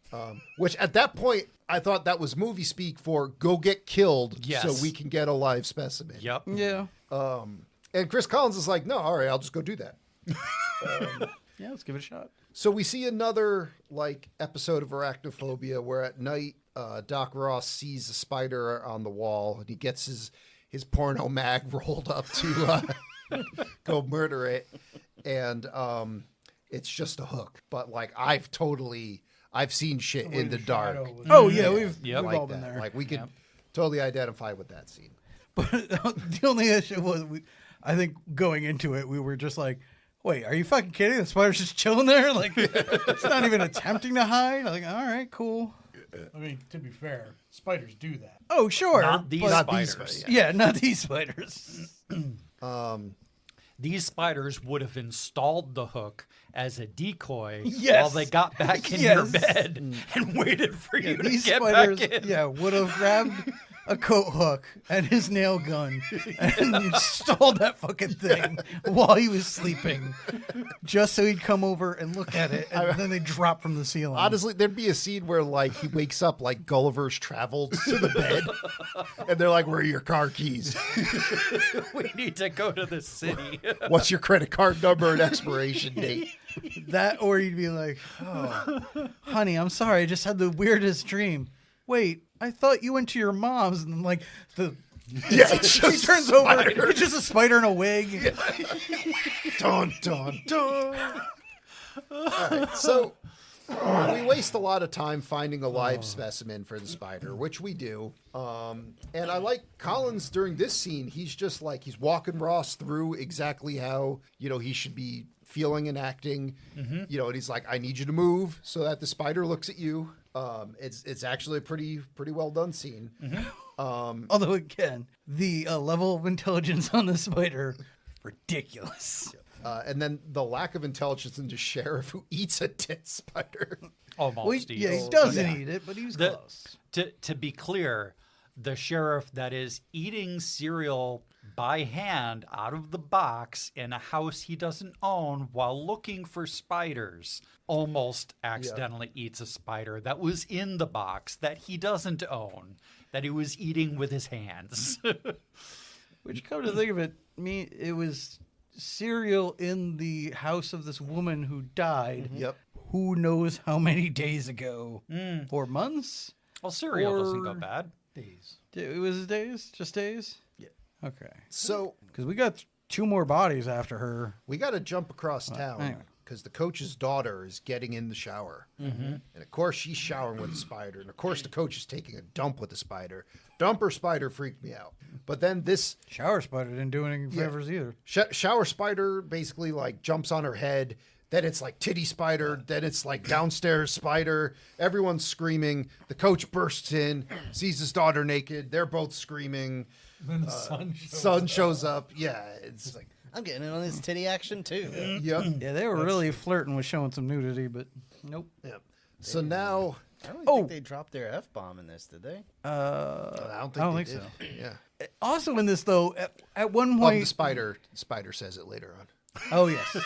Which at that point, I thought that was movie speak for go get killed so we can get a live specimen. Yep. Yeah. And Chris Collins is like, no, all right, I'll just go do that. Yeah, let's give it a shot. So we see another like episode of Arachnophobia where at night Doc Ross sees a spider on the wall and he gets his porno mag rolled up to go murder it. And it's just a hook. But like I've seen shit in the dark. Oh yeah, we've like all been that. there. Like we can totally identify with that scene. But the only issue was, I think going into it, we were just like, wait, are you fucking kidding? The spider's just chilling there? Like, it's not even attempting to hide? Like, all right, cool. I mean, to be fair, spiders do that. Oh, sure. Not these Not spiders. these spiders, Yeah, not these spiders. These spiders would have installed the hook as a decoy Yes. while they got back in Yes. your bed and waited for you to These get spiders, back in. yeah, would have grabbed a coat hook and his nail gun and installed that fucking thing while he was sleeping, just so he'd come over and look at it, and then they drop from the ceiling. Honestly, there'd be a scene where like he wakes up like Gulliver's Travels to the bed, and they're like, "Where are your car keys? We need to go to the city. What's your credit card number and expiration date?" That, or you'd be like, "Oh, honey, I'm sorry, I just had the weirdest dream. Wait, I thought you went to your mom's," and like It's he just turns over, it's just a spider in a wig. dun dun dun. All right, so we waste a lot of time finding a live specimen for the spider, which we do. And I like Collins during this scene. He's just like he's walking Ross through exactly how he should be feeling and acting. And he's like, I need you to move so that the spider looks at you. It's actually a pretty well done scene. Although again, the level of intelligence on the spider, ridiculous. And then the lack of intelligence in the sheriff who eats a dead spider. Almost. Well, yeah, he doesn't eat it, but he was close. To be clear, the sheriff that is eating cereal by hand out of the box in a house he doesn't own while looking for spiders almost accidentally eats a spider that was in the box that he doesn't own, that he was eating with his hands. Which, come to think of it, it was cereal in the house of this woman who died. Yep. Who knows how many days ago? 4 months? Well, cereal doesn't go bad. Days. It was days? Just days? Yeah. Okay. So Because we got 2 more bodies after her. we got to jump across town anyway. because the coach's daughter is getting in the shower. And of course, she's showering with a spider. And of course, the coach is taking a dump with the spider. Dumper spider freaked me out. But then this Shower spider didn't do any favors either. shower spider basically like jumps on her head. Then it's like titty spider. Then it's like downstairs spider. Everyone's screaming. The coach bursts in, sees his daughter naked. They're both screaming. Then the Sun shows up. Yeah, it's like, I'm getting in on this titty action too. yep. Yeah, they were really flirting with showing some nudity, but nope. Yep. So now, I don't think they dropped their F-bomb in this, did they? I don't think they so. did. Yeah. Also in this, though, at one Oh, point... the spider says it later on. Oh, yes.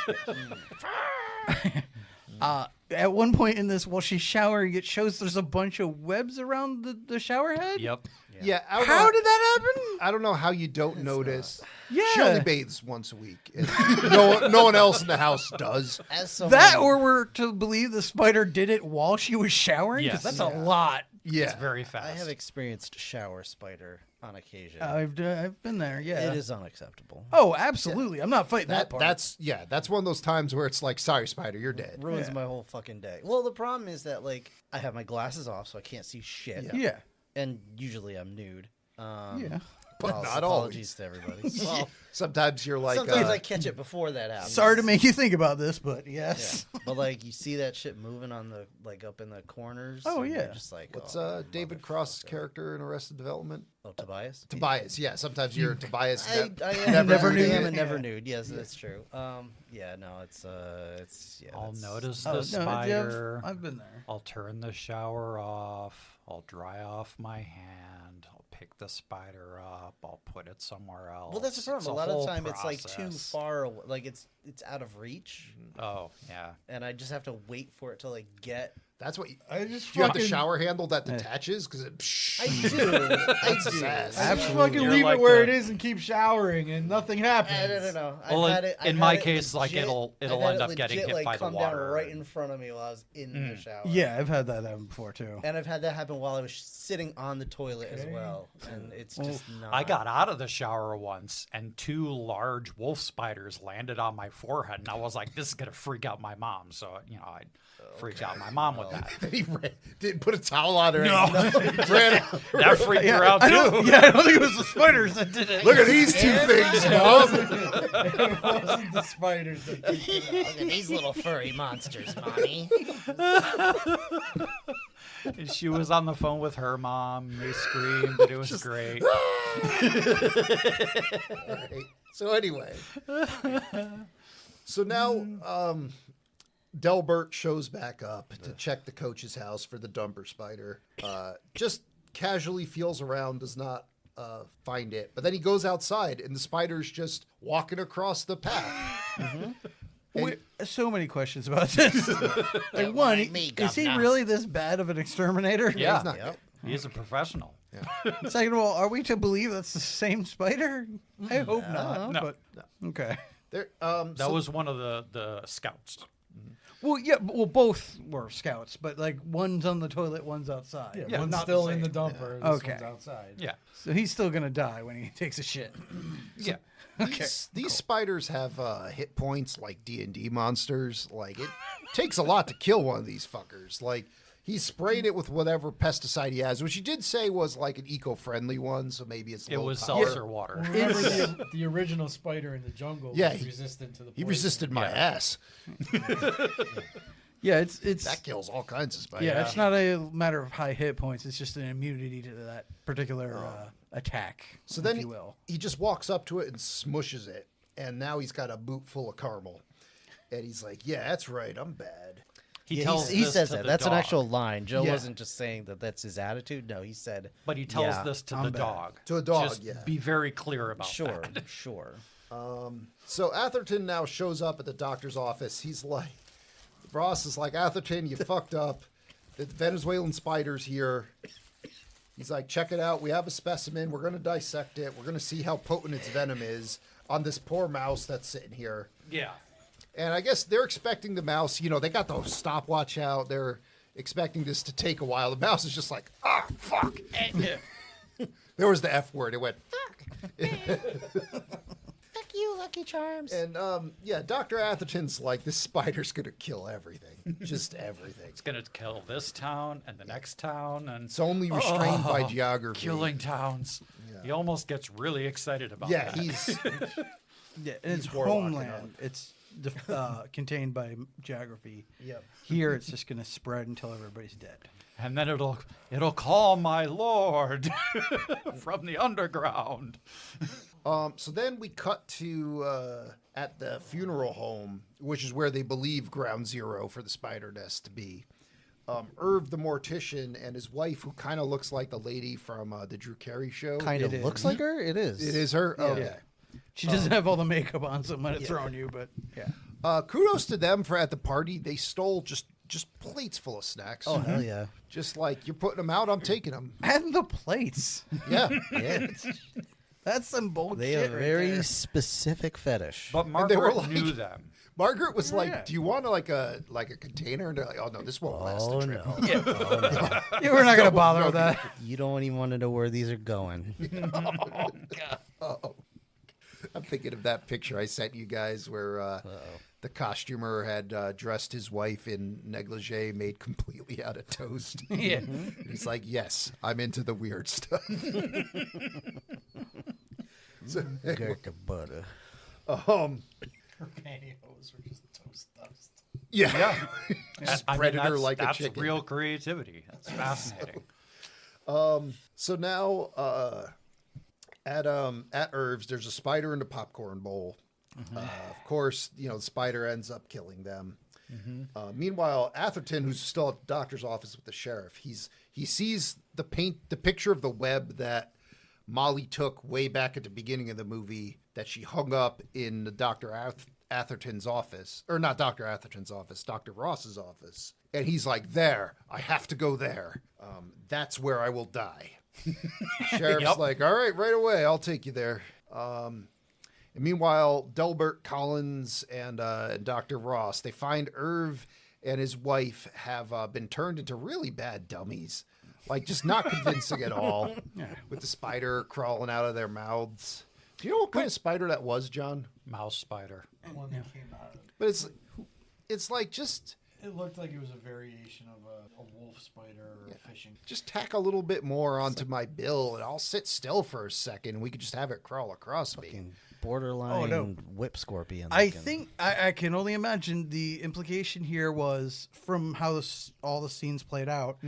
At one point in this, while she's showering, it shows there's a bunch of webs around the shower head. Yep. Yeah. I don't How know, did that happen? I don't know how you don't notice. Yeah. She only bathes once a week. And no one else in the house does. As someone, That, or we're to believe the spider did it while she was showering? 'Cause Yes. that's a lot. Yeah. It's very fast. I have experienced shower spider on occasion. I've been there, yeah. It is unacceptable. Oh, absolutely. I'm not fighting that part. That's one of those times where it's like, sorry, spider, you're dead. Ruins my whole fucking day. Well, the problem is that like I have my glasses off, so I can't see shit. Yeah. And usually I'm nude. Yeah. but not apologies always. to everybody. Well, Sometimes you're like, sometimes I catch it before that happens. Sorry to make you think about this, but yes. Yeah. But like you see that shit moving on the up in the corners. Oh, and you're yeah. just like what's oh, David Cross's character in Arrested Development? Oh, Tobias. Tobias. Yeah, sometimes you're Tobias. I Never am, nude. I am a never nude. Yes, that's true. Yeah, no, it's yeah. I'll that's- notice Oh, the no, spider. I've been there. I'll turn the shower off. I'll dry off my hand. I'll pick the spider up. I'll put it somewhere else. Well, that's the problem. It's A lot of whole time it's like too process. far away. Like it's out of reach, Oh, yeah. and I just have to wait for it to like get. That's what. I just Do you have the fucking- shower handle that detaches? Because it. I do. I His do. ass. I just Absolutely. fucking You're leave like it where the- it is and keep showering, and nothing happens. I don't know. Well, I've had it, in I've my had it case, like, legit- it'll I've end had up it getting legit, hit like, by the come water. down right in front of me while I was in the shower. Yeah, I've had that happen before too. And I've had that happen while I was sitting on the toilet as well, and it's just not. I got out of the shower once, and 2 large wolf spiders landed on my forehead, and I was like, "This is gonna freak out my mom." So, I freaked out my mom with that. He didn't put a towel on her. No. Ran out. That freaked her out I too. don't think it was the spiders that did it. Look at these 2 things, Mom. It wasn't the spiders that freaked me out. Look at these little furry monsters, mommy. And she was on the phone with her mom. And they screamed, and it was great. Right. So anyway, so now Delbert shows back up to check the coach's house for the dumper spider. Just casually feels around, does not find it, but then he goes outside and the spider's just walking across the path. So many questions about this. Like, one, mind me, is he governor. really this bad of an exterminator? Yeah, He's not Yep. he's a professional. Second of all, are we to believe that's the same spider? I hope not. No. But okay. there. That was one of the scouts. Well, yeah. Well, both were scouts, but like one's on the toilet, one's outside. Yeah, one's Not still the in the same. dumper. This Okay. one's outside. Yeah, So he's still gonna die when he takes a shit. yeah. These spiders have hit points like D&D monsters. Like it takes a lot to kill one of these fuckers. Like he's spraying it with whatever pesticide he has, which he did say was like an eco-friendly one, so maybe it's It low was power. seltzer water. Well, remember the original spider in the jungle Yeah, was he- resistant to the He poison. resisted my ass. Yeah, it's That kills all kinds of spiders. yeah, it's not a matter of high hit points. It's just an immunity to that particular attack. So then if you will. he just walks up to it and smushes it, and now he's got a boot full of caramel, and he's like, "Yeah, that's right, I'm bad." He Yeah, tells he this says to that. the That's an dog. actual line. Joe Yeah. wasn't just saying that that's his attitude. No, he said. But he tells Yeah, this to I'm the bad. dog. To a dog, Just yeah. be very clear about Sure, that. sure. So Atherton now shows up at the doctor's office. He's like, Ross is like, "Atherton, you fucked up. The Venezuelan spider's here." He's like, "Check it out. We have a specimen. We're going to dissect it. We're going to see how potent its venom is on this poor mouse that's sitting here." Yeah. And I guess they're expecting the mouse, they got the stopwatch out. They're expecting this to take a while. The mouse is just like, "Ah, fuck." There was the F word. It went, "Fuck." Fuck you, Lucky Charms. And Dr. Atherton's like, "This spider's going to kill everything. Just everything. It's going to kill this town and the next town and It's only restrained by geography." killing towns. He almost gets really excited about Yeah, that. he's Yeah, and it's warlocking homeland. It's contained by geography. Yep. Here, it's just gonna spread until everybody's dead. And then it'll call my lord from the underground. So then we cut to at the funeral home, which is where they believe ground zero for the spider nest to be. Irv the mortician and his wife, who kind of looks like the lady from the Drew Carey show. Kind of It looks is. like her. It is. It is her. Okay. She doesn't have all the makeup on, so it might have thrown you, but yeah. Kudos to them for at the party. They stole just plates full of snacks. Oh hell yeah. Just like, "You're putting them out, I'm taking them." And the plates. Yeah. Yeah. That's some bullshit. They have a right very there. specific fetish. But they were Margaret like- knew them. Margaret was like, Yeah. "Do you want like a container?" And they're like, "Oh no, this won't last the Oh trip." no. Yeah, we're not gonna bother with that. You don't even want to know where these are going. Oh. I'm thinking of that picture I sent you guys where the costumer had dressed his wife in negligee made completely out of toast. Yeah. He's like, "Yes, I'm into the weird stuff." Gurkha butter. Her pantyhose were just toast dust. Yeah. I mean, Predator like a that's chicken. real creativity. That's fascinating. So now at Irv's, there's a spider in the popcorn bowl. Of course, the spider ends up killing them. Meanwhile, Atherton, who's still at the doctor's office with the sheriff, he sees the picture of the web that Molly took way back at the beginning of the movie that she hung up in the Dr. Atherton's office, or not Dr. Atherton's office, Dr. Ross's office. And he's like, there, I have to go there. That's where I will die. Sheriff's like, all right away, I'll take you there. And meanwhile, Delbert, Collins, and Dr. Ross, they find Irv and his wife have been turned into really bad dummies. Like, just not convincing at all. With the spider crawling out of their mouths. Do you know what kind of spider that was, John? Mouse spider. One that came out. But it's like just... It looked like it was a variation of a wolf spider or a fishing. Just tack a little bit more onto my bill, and I'll sit still for a second, and we could just have it crawl across me. Borderline whip scorpion. I think I can only imagine the implication here was from how all the scenes played out.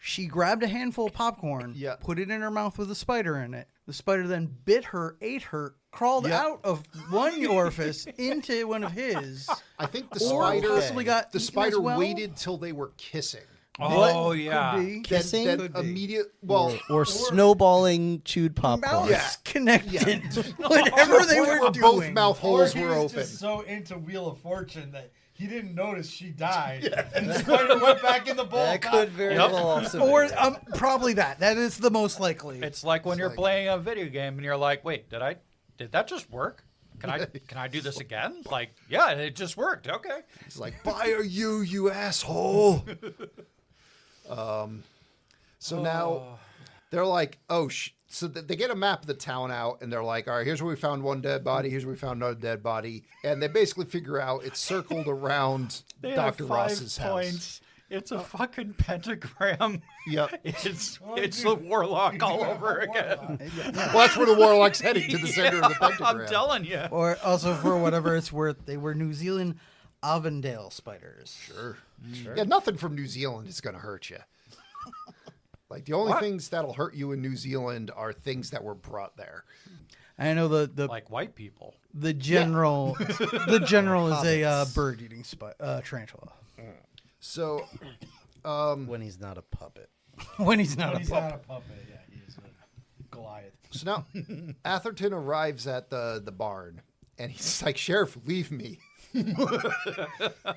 She grabbed a handful of popcorn, put it in her mouth with a spider in it. The spider then bit her, ate her, crawled out of one orifice into one of his. I think the Or spider possibly got the eaten spider as well? waited till they were kissing. Oh, yeah. Could be. Kissing? Then Could be. immediate. Well, or snowballing chewed popcorn. Mouths connected. Whatever they were both doing. mouth Or holes he were was open. just so into Wheel of Fortune that he didn't notice she died, and the spider went back in the bowl. That could very well also be. Or probably that. That is the most likely. It's like when you're playing a video game and you're like, wait, did that just work? Can I do this again? Like, yeah, it just worked. Okay. It's like, fire you asshole. So now they're like, so they get a map of the town out, and they're like, all right, here's where we found one dead body. Here's where we found another dead body. And they basically figure out it's circled around They Dr. have 5 Ross's points. house. It's a fucking pentagram. Yep. It's the warlock all over again. Well, that's where the warlock's heading, to the center of the pentagram. I'm telling you. Or also, for whatever it's worth, they were New Zealand Avondale spiders. Sure. Yeah, nothing from New Zealand is going to hurt you. Like, the only things that'll hurt you in New Zealand are things that were brought there. I know the Like white people. the general the general is a bird eating tarantula. So, when he's not a puppet. When he's not He's a puppet. not a puppet. Yeah, he's a Goliath. so now Atherton arrives at the barn, and he's like, Sheriff, leave me.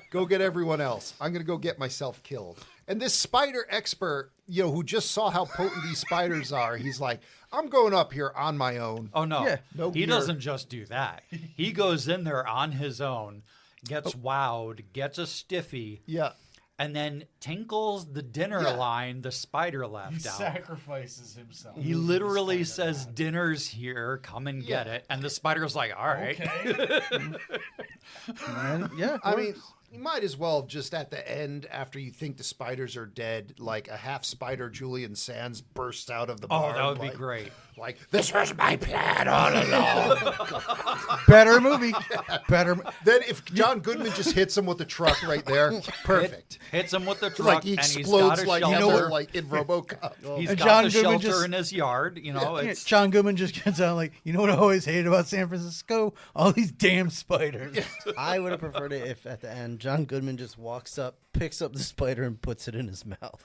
Go get everyone else. I'm going to go get myself killed. And this spider expert, who just saw how potent these spiders are, he's like, I'm going up here on my own. Oh, no. Yeah. No He gear. doesn't just do that. He goes in there on his own, gets wowed, gets a stiffy, Yeah. and then tinkles the dinner line the spider left He out. sacrifices himself. He literally says, dinner's here, come and get it. And the spider's like, all right. Okay. Yeah. I mean, you might as well just at the end, after you think the spiders are dead, like a half spider Julian Sands bursts out of the Oh, barn. that would be like- great. Like, this was my plan all along. better movie. Better. Then if John Goodman just hits him with the truck right there, perfect. Hits him with the truck, Like, he and he's explodes got a like, shelter. like in RoboCop. He's And got John the Goodman shelter just- in his yard. It's John Goodman just gets out like, you know what I always hated about San Francisco? All these damn spiders. I would have preferred it if at the end John Goodman just walks up, picks up the spider, and puts it in his mouth.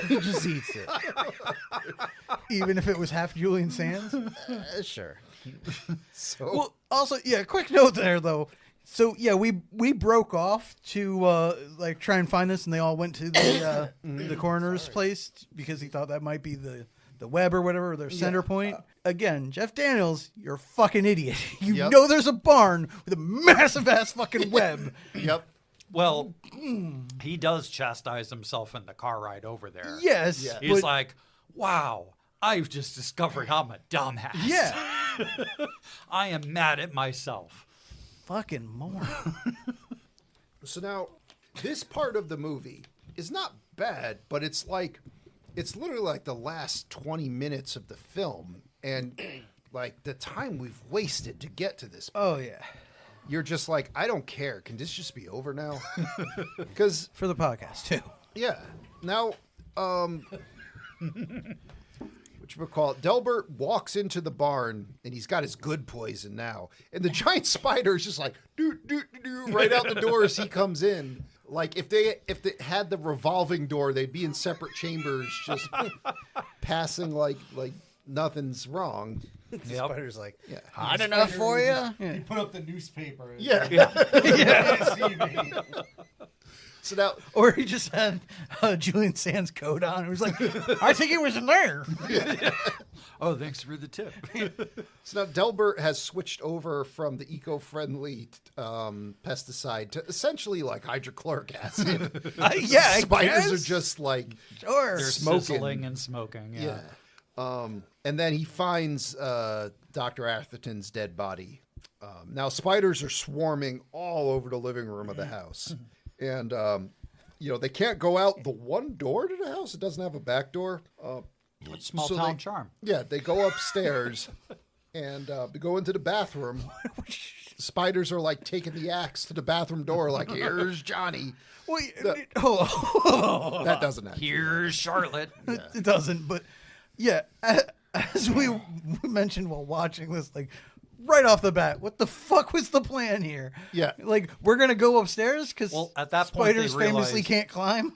He just eats it. Even if it was half Julian Sands. Sure. So Well, also, yeah, quick note there, though. So, yeah, we broke off to, try and find this, and they all went to the coroner's place because he thought that might be the web or whatever, their center point. Again, Jeff Daniels, you're a fucking idiot. You Yep. know there's a barn with a massive-ass fucking web. yep. Well, he does chastise himself in the car ride over there. Yes. Yeah. He's but- like, wow, I've just discovered I'm a dumbass. yeah. I am mad at myself. Fucking moron. So now, this part of the movie is not bad, but it's literally like the last 20 minutes of the film. And Like, the time we've wasted to get to this point. Oh yeah, You're just like, I don't care. Can this just be over now? Because, for the podcast too. yeah. Now, whatchamacallit, Delbert walks into the barn, and he's got his good poison now. And the giant spider is just like, doo, doo, doo, doo, right out the door as he comes in. Like, if they had the revolving door, they'd be in separate chambers, just passing like nothing's wrong. The spider's like, Yeah. hot enough for you? He put up the newspaper. Yeah. So now, Or he just had Julian Sands coat on. He was like, I think he was in there. Oh, thanks for the tip. So now Delbert has switched over from the eco-friendly pesticide to essentially like hydrochloric acid. Yeah, I Spiders guess. are just like Sure. They're Smoking. sizzling and smoking. Yeah. And then he finds Dr. Atherton's dead body. Now spiders are swarming all over the living room of the house. And, they can't go out the one door to the house. It doesn't have a back door. Small So town they- charm. Yeah, they go upstairs and they go into the bathroom. Spiders are like taking the axe to the bathroom door, like, here's Johnny. Wait, The- hold on. That doesn't happen. Here's Charlotte. It doesn't, but yeah, as we mentioned while watching this, like right off the bat, what the fuck was the plan here? Yeah. Like, we're gonna go upstairs because Well, at that point, they spiders famously realized- can't climb.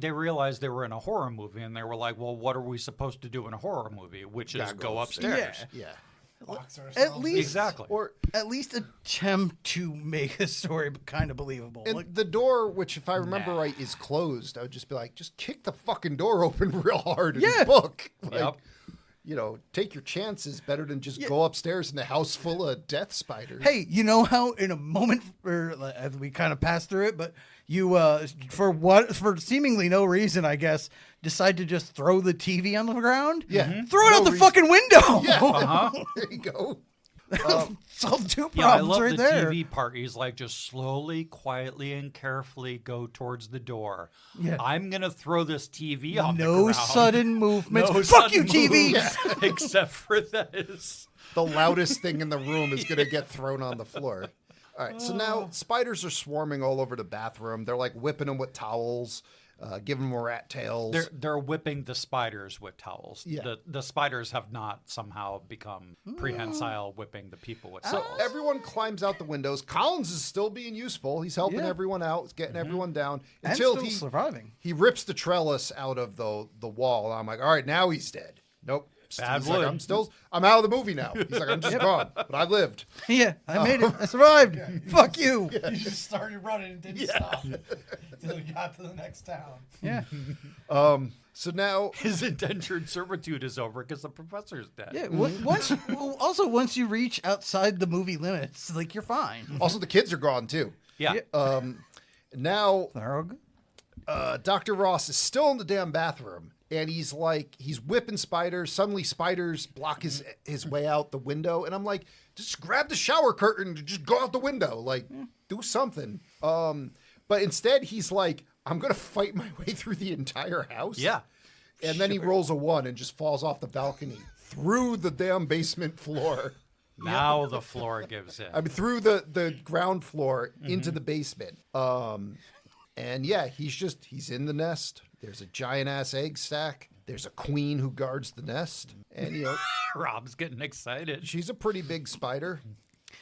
They realized they were in a horror movie, and they were like, "Well, what are we supposed to do in a horror movie? Which is Gotta go go upstairs." Yeah. Locks ourselves At least, Exactly. Or at least attempt to make a story kind of believable. and Like, the door, which if I remember right, is closed. I would just be like, just kick the fucking door open real hard and Yeah. book. Like, Yep. Take your chances better than just go upstairs in a house full of death spiders. hey, you know how in a moment, or as we kind of passed through it, but you, for seemingly no reason, I guess, decide to just throw the TV on the ground. Yeah. Throw it No out the reason. fucking window. Uh-huh. There you go. Solve two Yeah, I problems love right the there. TV part. He's like, just slowly, quietly, and carefully go towards the door. Yeah. I'm gonna throw this TV on the No ground. sudden movements. No Fuck you, sudden TV. moves, except for this. The loudest thing in the room is going to get thrown on the floor. All right, so now spiders are swarming all over the bathroom. They're like whipping them with towels, giving them rat tails. They're whipping the spiders with towels. Yeah. The spiders have not somehow become prehensile whipping the people with So towels. everyone climbs out the windows. Collins is still being useful. He's helping Yeah. everyone out. He's getting everyone down And until still he surviving. he rips the trellis out of the wall. I'm like, all right, now he's dead. Nope. Bad He's like, blood. I'm out of the movie now. He's like, I'm just gone, but I lived. Yeah, I made it. I survived. Fuck you. He just started running and didn't stop until he got to the next town. Yeah. So now, His indentured servitude is over because the professor's dead. Yeah. Once you reach outside the movie limits, like you're fine. also the kids are gone too. Yeah. Now, Tharog? Dr. Ross is still in the damn bathroom, and he's whipping spiders. Suddenly spiders block his way out the window, and I'm like, just grab the shower curtain and just go out the window. Like, do something. But instead he's like, I'm going to fight my way through the entire house. Yeah. And then he rolls a 1 and just falls off the balcony through the damn basement floor. Now the floor gives in. I mean, through the ground floor into the basement. And yeah, he's in the nest. There's a giant ass egg stack. There's a queen who guards the nest. And, Rob's getting excited. she's a pretty big spider.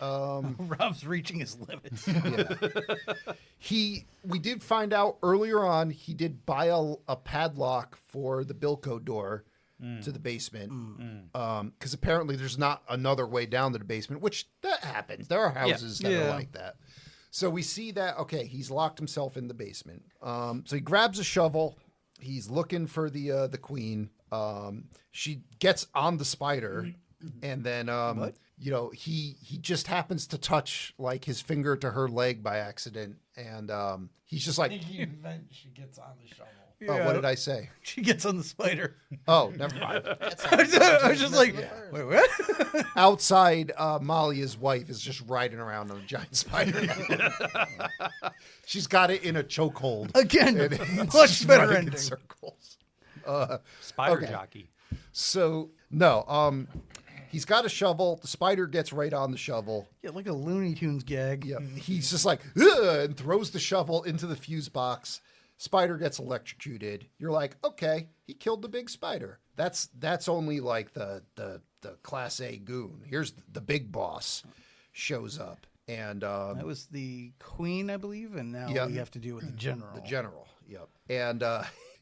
Rob's reaching his limits. We did find out earlier on, he did buy a padlock for the Bilko door to the basement. Because apparently there's not another way down to the basement, which that happens. There are houses that are like that. So we see that, okay, he's locked himself in the basement. So he grabs a shovel. He's looking for the queen. She gets on the spider, and then he just happens to touch like his finger to her leg by accident, and he's just I like, think he meant she gets on the shovel. oh, what did I say? She gets on the spider. Oh, never mind. I was just like, wait, what? Outside, Molly, his wife, is just riding around on a giant spider. She's got it in a chokehold. Again, And it's much just better running in ending. circles. Spider okay. jockey. So no, He's got a shovel. The spider gets right on the shovel. Yeah, like a Looney Tunes gag. Yeah, he's just like, ugh, and throws the shovel into the fuse box. Spider gets electrocuted. You're like, okay, he killed the big spider. That's only like the class A goon. Here's the big boss shows up. And that was the queen, I believe, and now we have to deal with the general. The general, yep. And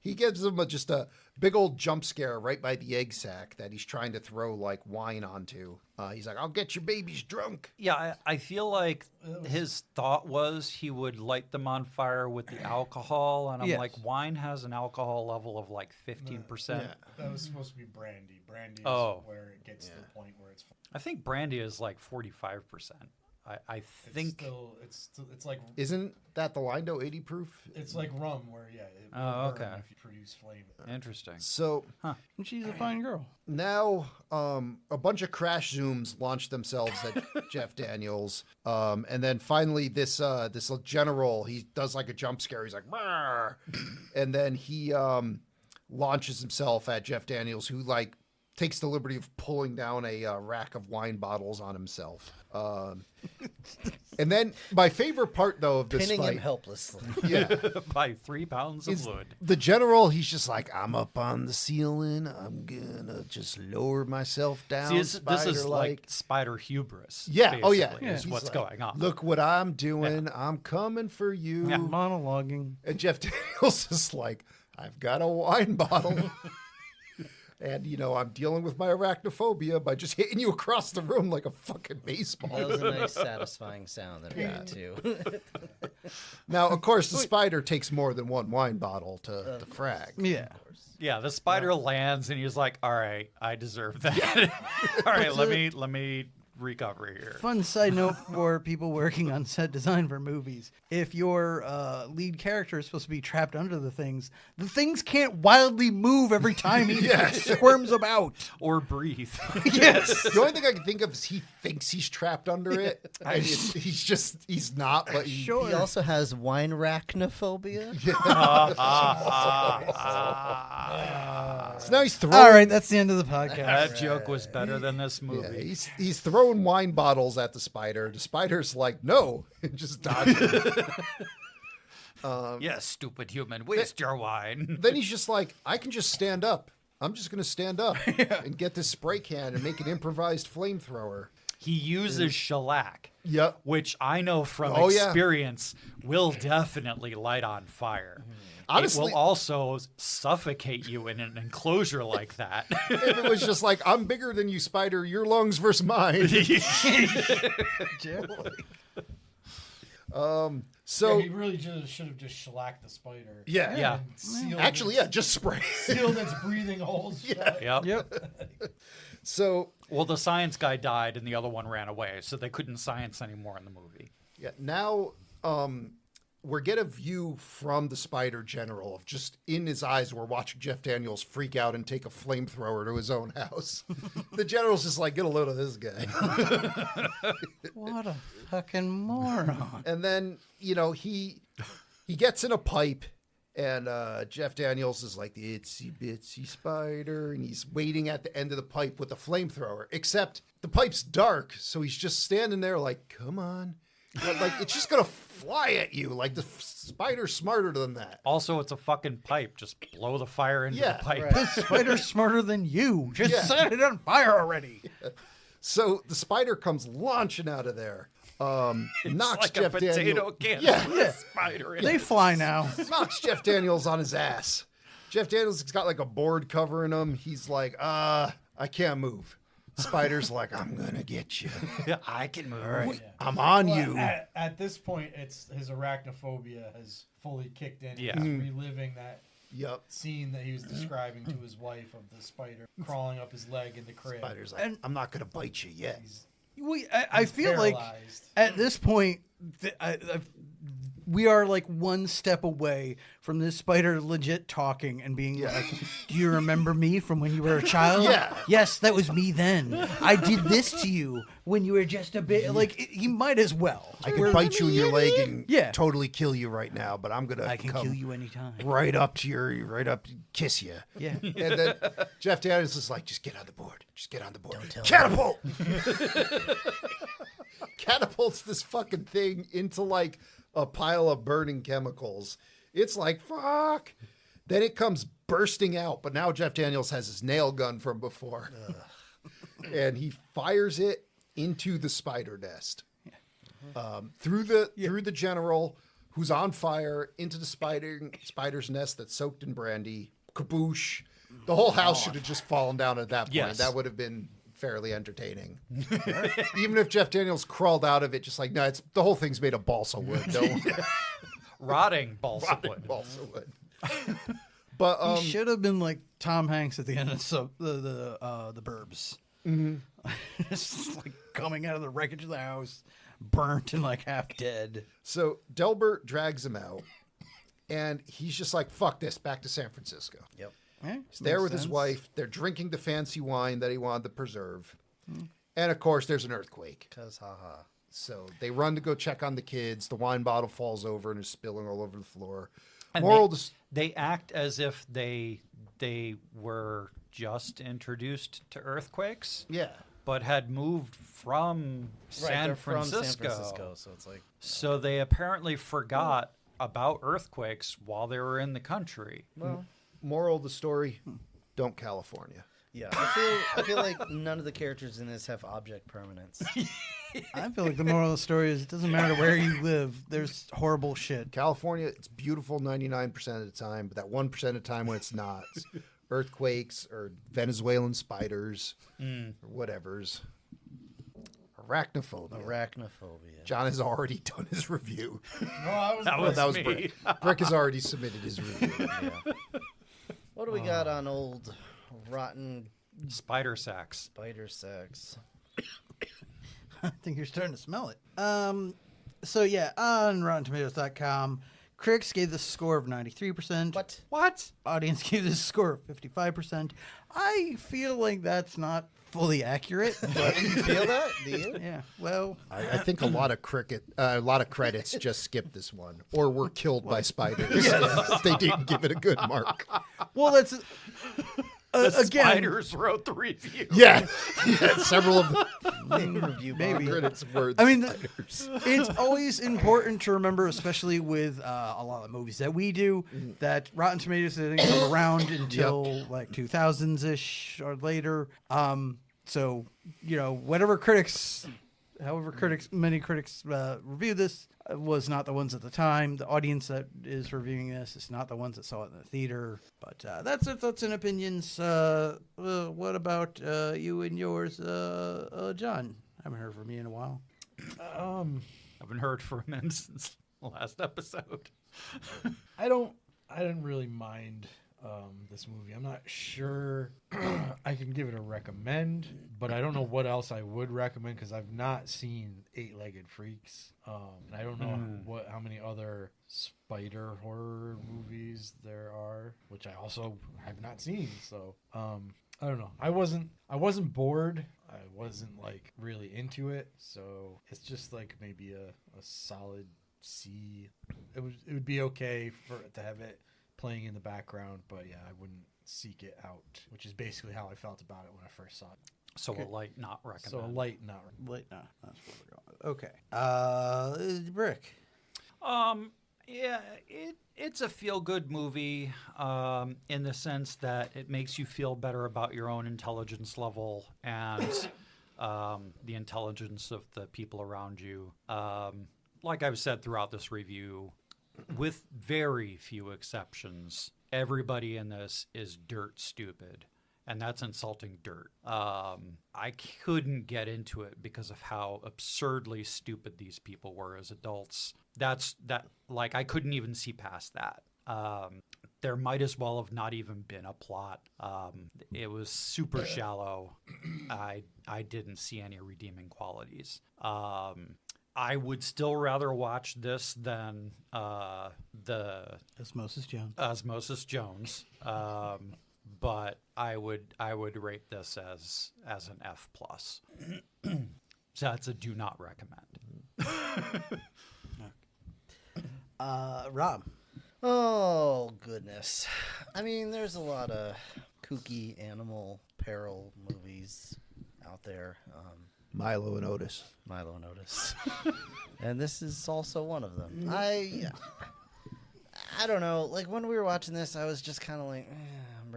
he gives him just a big old jump scare right by the egg sack that he's trying to throw like wine onto. He's like, I'll get your babies drunk. Yeah, I feel like his thought was he would light them on fire with the alcohol, and I'm like, wine has an alcohol level of like 15%. That was supposed to be brandy. Brandy is where it gets to the point where it's. I think brandy is like 45%. I think it's like. Isn't that the Lindo 80 proof? It's like rum, where it will burn if you produce flame. Interesting. So, And she's a fine girl. now a bunch of crash zooms launch themselves at Jeff Daniels, and then finally this general, he does like a jump scare. He's like, "Brr," and then he launches himself at Jeff Daniels, who like takes the liberty of pulling down a rack of wine bottles on himself. And then my favorite part, though, of this Pinning fight, him helplessly. yeah, By 3 pounds of is wood. the general. He's just like, I'm up on the ceiling. I'm gonna just lower myself down. See, this is like spider-like. spider hubris. Yeah. Oh, yeah. basically, is He's what's like, going on. Look what I'm doing. I'm coming for you. Yeah. Monologuing. And Jeff Daniels is like, I've got a wine bottle. And, I'm dealing with my arachnophobia by just hitting you across the room like a fucking baseball. That was a nice, satisfying sound that it got too. Now, of course, the spider takes more than one wine bottle to frag. Yeah. Yeah, the spider lands and he's like, "All right, I deserve that. All right, let me recover here." Fun side note for people working on set design for movies. If your lead character is supposed to be trapped under the things can't wildly move every time he squirms about. Or breathe. Yes. The only thing I can think of is he thinks he's trapped under it. And he's not. But He also has wine arachnophobia. So now he's throwing. All right, that's the end of the podcast. That joke was better than this Yeah, movie. he's throwing wine bottles at the spider. The spider's like, no, and just dodges. Yes, stupid human, waste your wine. Then he's just like, I can just stand up. I'm just going to stand up and get this spray can and make an improvised flamethrower. He uses shellac, Yep. which I know from experience will definitely light on fire. Honestly, it will also suffocate you in an enclosure like that. if it was just like, I'm bigger than you, spider, your lungs versus mine. So he really should have just shellacked the spider. yeah. Yeah. And sealed Actually, its, yeah, just spray. sealed its breathing holes. shut. Yep. So Well, the science guy died and the other one ran away, so they couldn't science anymore in the movie. yeah, now we get a view from the spider general of just in his eyes. We're watching Jeff Daniels freak out and take a flamethrower to his own house. The general's just like, get a load of this guy. What a fucking moron. And then, he gets in a pipe, and Jeff Daniels is like the itsy bitsy spider, and he's waiting at the end of the pipe with the flamethrower, except the pipe's dark, so he's just standing there like, come on. But, like, it's just gonna fly at you. Like, the spider's smarter than that. Also, it's a fucking pipe. Just blow the fire into Yeah, the pipe. right. The spider's smarter than you. Just Yeah. set it on fire already. So the spider comes launching out of there, knocks Like Jeff a potato Daniels. can Yeah. with a spider in They it. fly now. Knocks Jeff Daniels on his ass. Jeff Daniels has got like a board covering him. He's like, I can't move. Spider's like, I'm gonna get you. Yeah, I can move. I'm on Well, you. At this point, it's his arachnophobia has fully kicked in. Yeah. He's reliving that Yep. scene that he was describing to his wife of the spider crawling up his leg in the crib. Spider's like, And- I'm not gonna bite you yet. He's I feel like paralyzed. at this point, we are like one step away from this spider legit talking and being like, "Do you remember me from when you were a child?" Yeah. Yes, that was me then. I did this to you when you were just a bit. Like, he might as well. I could bite you in your leg and Yeah. totally kill you right now, but I'm gonna I can come kill you anytime. right up, kiss you. Yeah. And then Jeff Daniels is like, just get on the board. Just get on the board. Catapult! Catapults this fucking thing into like a pile of burning chemicals. It's like, fuck. Then it comes bursting out, but now Jeff Daniels has his nail gun from before. And he fires it into the spider nest. Through the general, who's on fire, into the spider's nest that's soaked in brandy. Kaboosh. The whole house should have just fallen down at that point. Yes. That would have been fairly entertaining. Even if Jeff Daniels crawled out of it, just like, no, the whole thing's made of balsa wood. No, Rotting balsa wood. balsa wood. But He should have been like Tom Hanks at the end of the Burbs. Mm-hmm. Just like coming out of the wreckage of the house, burnt and like half dead. so Delbert drags him out, and he's just like, fuck this, back to San Francisco. Yep. Yeah, He's there makes with his sense. wife. They're drinking the fancy wine that he wanted to preserve. And of course, there's an earthquake. Cause haha. So they run to go check on the kids. The wine bottle falls over and is spilling all over the floor. And Moral they, to they act as if they were just introduced to earthquakes, yeah. but had moved from San They're from Francisco. San Francisco, so it's like So they apparently forgot about earthquakes while they were in the country. well. Moral of the story: don't California. Yeah, I feel like none of the characters in this have object permanence. I feel like the moral of the story is it doesn't matter where you live. There's horrible shit. California, it's beautiful 99% of the time, but that 1% of the time when it's not, it's earthquakes or Venezuelan spiders or whatever's. Arachnophobia. Arachnophobia. John has already done his review. No, that was That was me. Brick. Brick has already submitted his review. Yeah. What do we got on old rotten Spider sacks. spider sex? I think you're starting to smell it. So yeah, on RottenTomatoes.com, critics gave this a score of 93%. What? Audience gave this a score of 55%. I feel like that's not fully accurate. But You feel that? Do you? yeah, well, I think a lot of credits just skipped this one, or were killed by spiders. They didn't give it a good mark. well, that's again. Spiders wrote the review. Yeah, several of the Review Maybe. credits were. I mean, spiders. it's always important to remember, especially with a lot of movies that we do, that Rotten Tomatoes didn't come around until like 2000s-ish or later. So, you know, however critics many critics review this was not the ones at the time. The audience that is reviewing this is not the ones that saw it in the theater. But that's it. That's in opinions. What about you and yours, John? I haven't heard from you in a while. I haven't heard from him since the last episode. I didn't really mind this movie. I'm not sure I can give it a recommend, but I don't know what else I would recommend because I've not seen Eight-Legged Freaks. And I don't know how many other spider horror movies there are, which I also have not seen. So I don't know. I wasn't bored. I wasn't like really into it. So it's just like maybe a solid C. It would be okay to have it playing in the background, but yeah, I wouldn't seek it out, which is basically how I felt about it when I first saw it. So a light not recommend. So a light, not Wait, no, that's what we're going with. Okay. Brick. Yeah, it's a feel-good movie in the sense that it makes you feel better about your own intelligence level and the intelligence of the people around you. Like I've said throughout this review, with very few exceptions, everybody in this is dirt stupid. And that's insulting dirt. I couldn't get into it because of how absurdly stupid these people were as adults. Like I couldn't even see past that. There might as well have not even been a plot. It was super shallow. I didn't see any redeeming qualities. I would still rather watch this than the Osmosis Jones. Osmosis Jones. But I would rate this as an F+. So that's a do not recommend. Rob. Oh, goodness. I mean, there's a lot of kooky animal peril movies out there. Milo and Otis. Milo and Otis. And this is also one of them. I don't know. Like, when we were watching this, I was just kind of like, I'm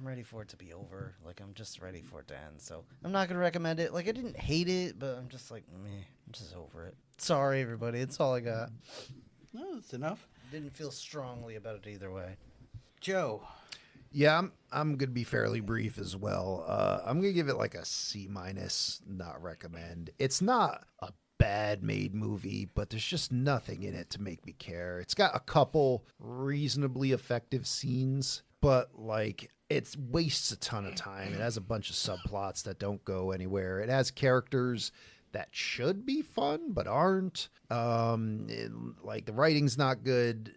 ready for it to be over. Like, I'm just ready for it to end. So I'm not going to recommend it. Like, I didn't hate it, but I'm just like, meh, I'm just over it. Sorry, everybody. It's all I got. No, that's enough. Didn't feel strongly about it either way. Joe. Yeah, I'm gonna be fairly brief as well. I'm gonna give it like a C-, not recommend. It's not a bad made movie, but there's just nothing in it to make me care. It's got a couple reasonably effective scenes, but like it wastes a ton of time. It has a bunch of subplots that don't go anywhere. It has characters that should be fun but aren't. Like the writing's not good.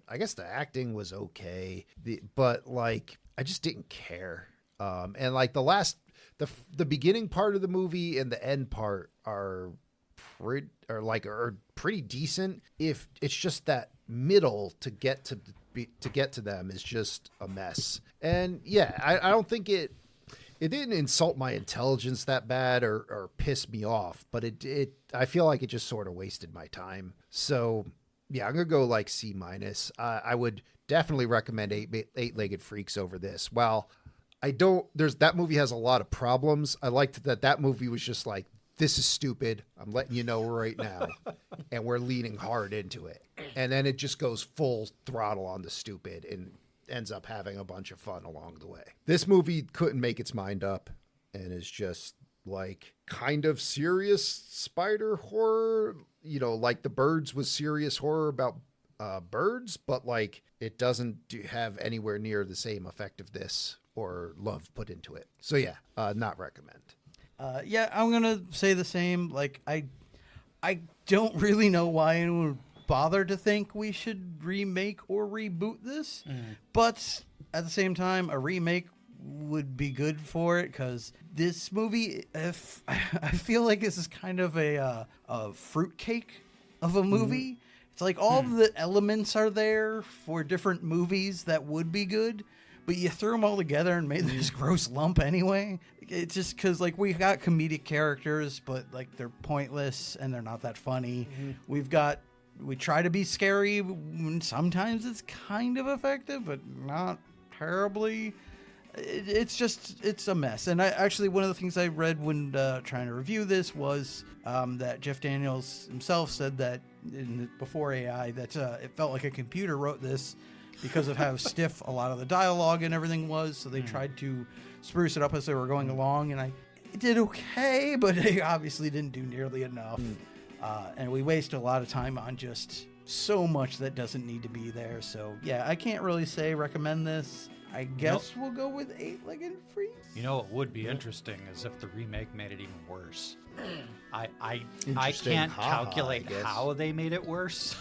I guess the acting was okay, but like I just didn't care. And like the beginning part of the movie and the end part are pretty decent. If it's just that middle to get to them is just a mess. And yeah, I don't think it didn't insult my intelligence that bad or piss me off, but I feel like it just sort of wasted my time. So yeah, I'm going to go like C-. I would definitely recommend Eight-Legged Freaks over this. While that movie has a lot of problems. I liked that movie was just like, this is stupid. I'm letting you know right now. And we're leaning hard into it. And then it just goes full throttle on the stupid and ends up having a bunch of fun along the way. This movie couldn't make its mind up and is just like kind of serious spider horror. You know, like The Birds was serious horror about birds, but like it doesn't have anywhere near the same effectiveness or love put into it. So yeah, not recommend. Yeah, I'm gonna say the same. Like I don't really know why anyone would bother to think we should remake or reboot this, but at the same time, a remake would be good for it because this movie, if I feel like this is kind of a fruitcake of a movie. It's like all the elements are there for different movies that would be good, but you threw them all together and made this gross lump anyway. It's just because like we got comedic characters, but like they're pointless and they're not that funny. We try to be scary. Sometimes it's kind of effective, but not terribly. It's a mess. And one of the things I read when trying to review this was that Jeff Daniels himself said that before AI that it felt like a computer wrote this because of how stiff a lot of the dialogue and everything was. So they tried to spruce it up as they were going along, and it did okay, but they obviously didn't do nearly enough. And we waste a lot of time on just so much that doesn't need to be there. So yeah, I can't really say recommend this. I guess we'll go with Eight-Legged Freaks. You know what would be interesting is if the remake made it even worse. I Interesting. can't calculate how they made it worse.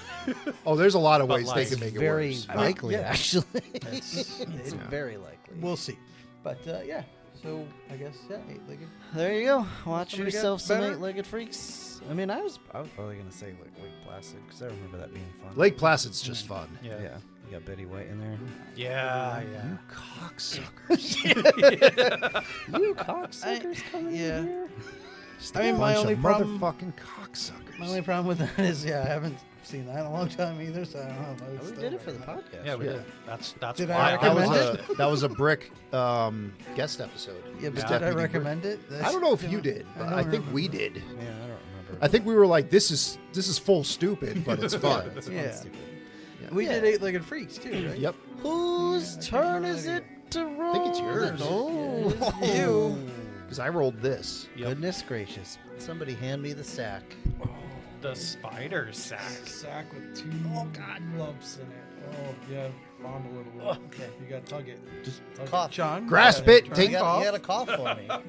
Oh, there's a lot of ways like, they can make it Very worse. likely, yeah. actually. It's very likely. We'll see. But yeah, so I guess Eight-Legged. There you go. Watch Somebody got yourself some better? Eight-Legged Freaks. I mean, I was probably gonna say like Lake Placid because I remember that being fun. Lake Placid's just fun. Yeah, you got Betty White in there. Yeah. You cocksuckers. You cocksuckers coming in here. Just I mean, a my bunch only of problem- motherfucking cocksuckers. My only problem with that is, I haven't seen that in a long time either, so I don't know if I would We still did it for the recommend podcast. Yeah, we Yeah. did. That's Did I why recommend that was a brick guest episode. Yeah, but Yeah. did I Deputy recommend it? I don't know if you did, but I think we remember. did. Yeah, I don't remember. I think we were like, this is full stupid, but it's fun. It's Yeah. stupid. We did Eight-Legged Freaks too, right? Yep. Whose turn is it to roll? I think it's yours. Oh, You. Because I rolled this. Goodness gracious! Somebody hand me the sack. the spider sack. Sack with two lumps in it. Oh, yeah, fondle it a little. Okay. You gotta tug it. Just Tug cough. John, Grasp it. You Take gotta cough for me. I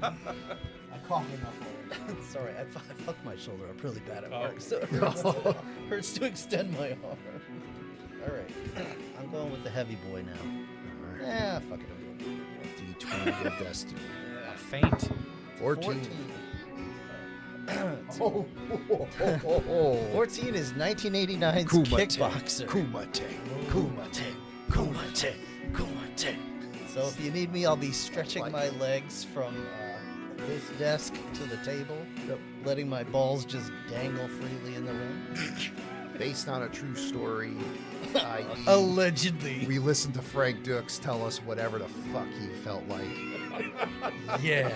cough enough for it. Sorry, I fucked my shoulder up really bad at work, so it hurts to extend my arm. All right, I'm going with the heavy boy now. All right. Yeah, fuck it. I'm going D20 of destiny. A feint. 14. 14 is 1989's Kickboxer. Kumite. So if you need me, I'll be stretching my legs from this desk to the table, letting my balls just dangle freely in the ring. Based on a true story. Allegedly. We listened to Frank Dux tell us whatever the fuck he felt like. Yeah,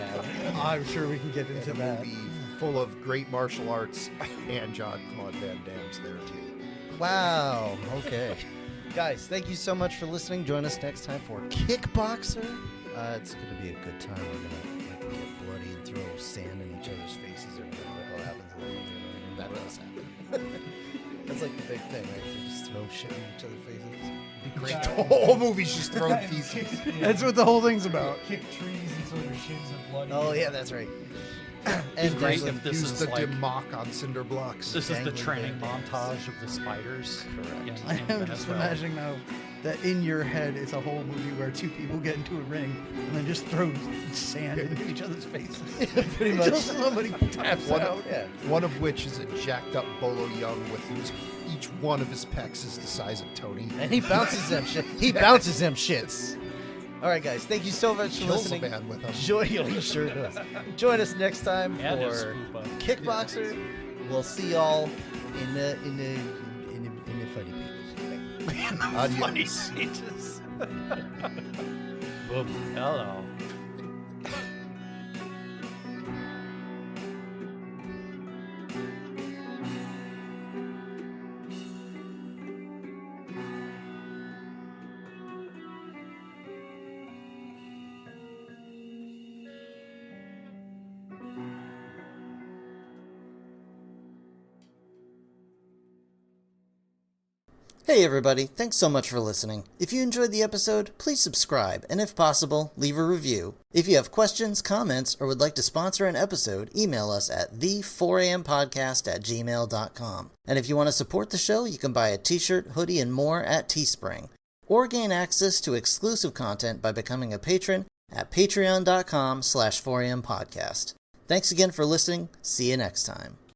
I'm sure we can get into A that. movie full of great martial arts and Jean-Claude Van Damme's there too. Wow. Okay. Guys, thank you so much for listening. Join us next time for Kickboxer. It's going to be a good time. We're going to get bloody and throw sand in each other's faces or whatever happens in the movie. That does happen. That's like the big thing, right? They just throw shit in each other's faces. It'd be great. The whole movie's just throwing feces. That's what the whole thing's about. Kick trees until their shins are bloody. Oh, yeah, that's right. And great Definitely if this Use is the like mock on cinder blocks. this is the dangling training dead montage of the spiders. Correct. I am just imagining now that in your head it's a whole movie where two people get into a ring and then just throw sand into each other's faces. Pretty much. Until somebody taps out. Yeah. One of which is a jacked up Bolo Young with whose each one of his pecs is the size of Tony. And he bounces them shit. He bounces them shits. All right, guys. Thank you so much for Kills listening. a man with them. He sure does. Join us next time And his for fupa. Kickboxer. We'll see y'all in the funny pages. Adios. Hello. Hey everybody, thanks so much for listening. If you enjoyed the episode, please subscribe, and if possible, leave a review. If you have questions, comments, or would like to sponsor an episode, email us at the4ampodcast@gmail.com. And if you want to support the show, you can buy a t-shirt, hoodie, and more at Teespring. Or gain access to exclusive content by becoming a patron at patreon.com/4ampodcast. Thanks again for listening. See you next time.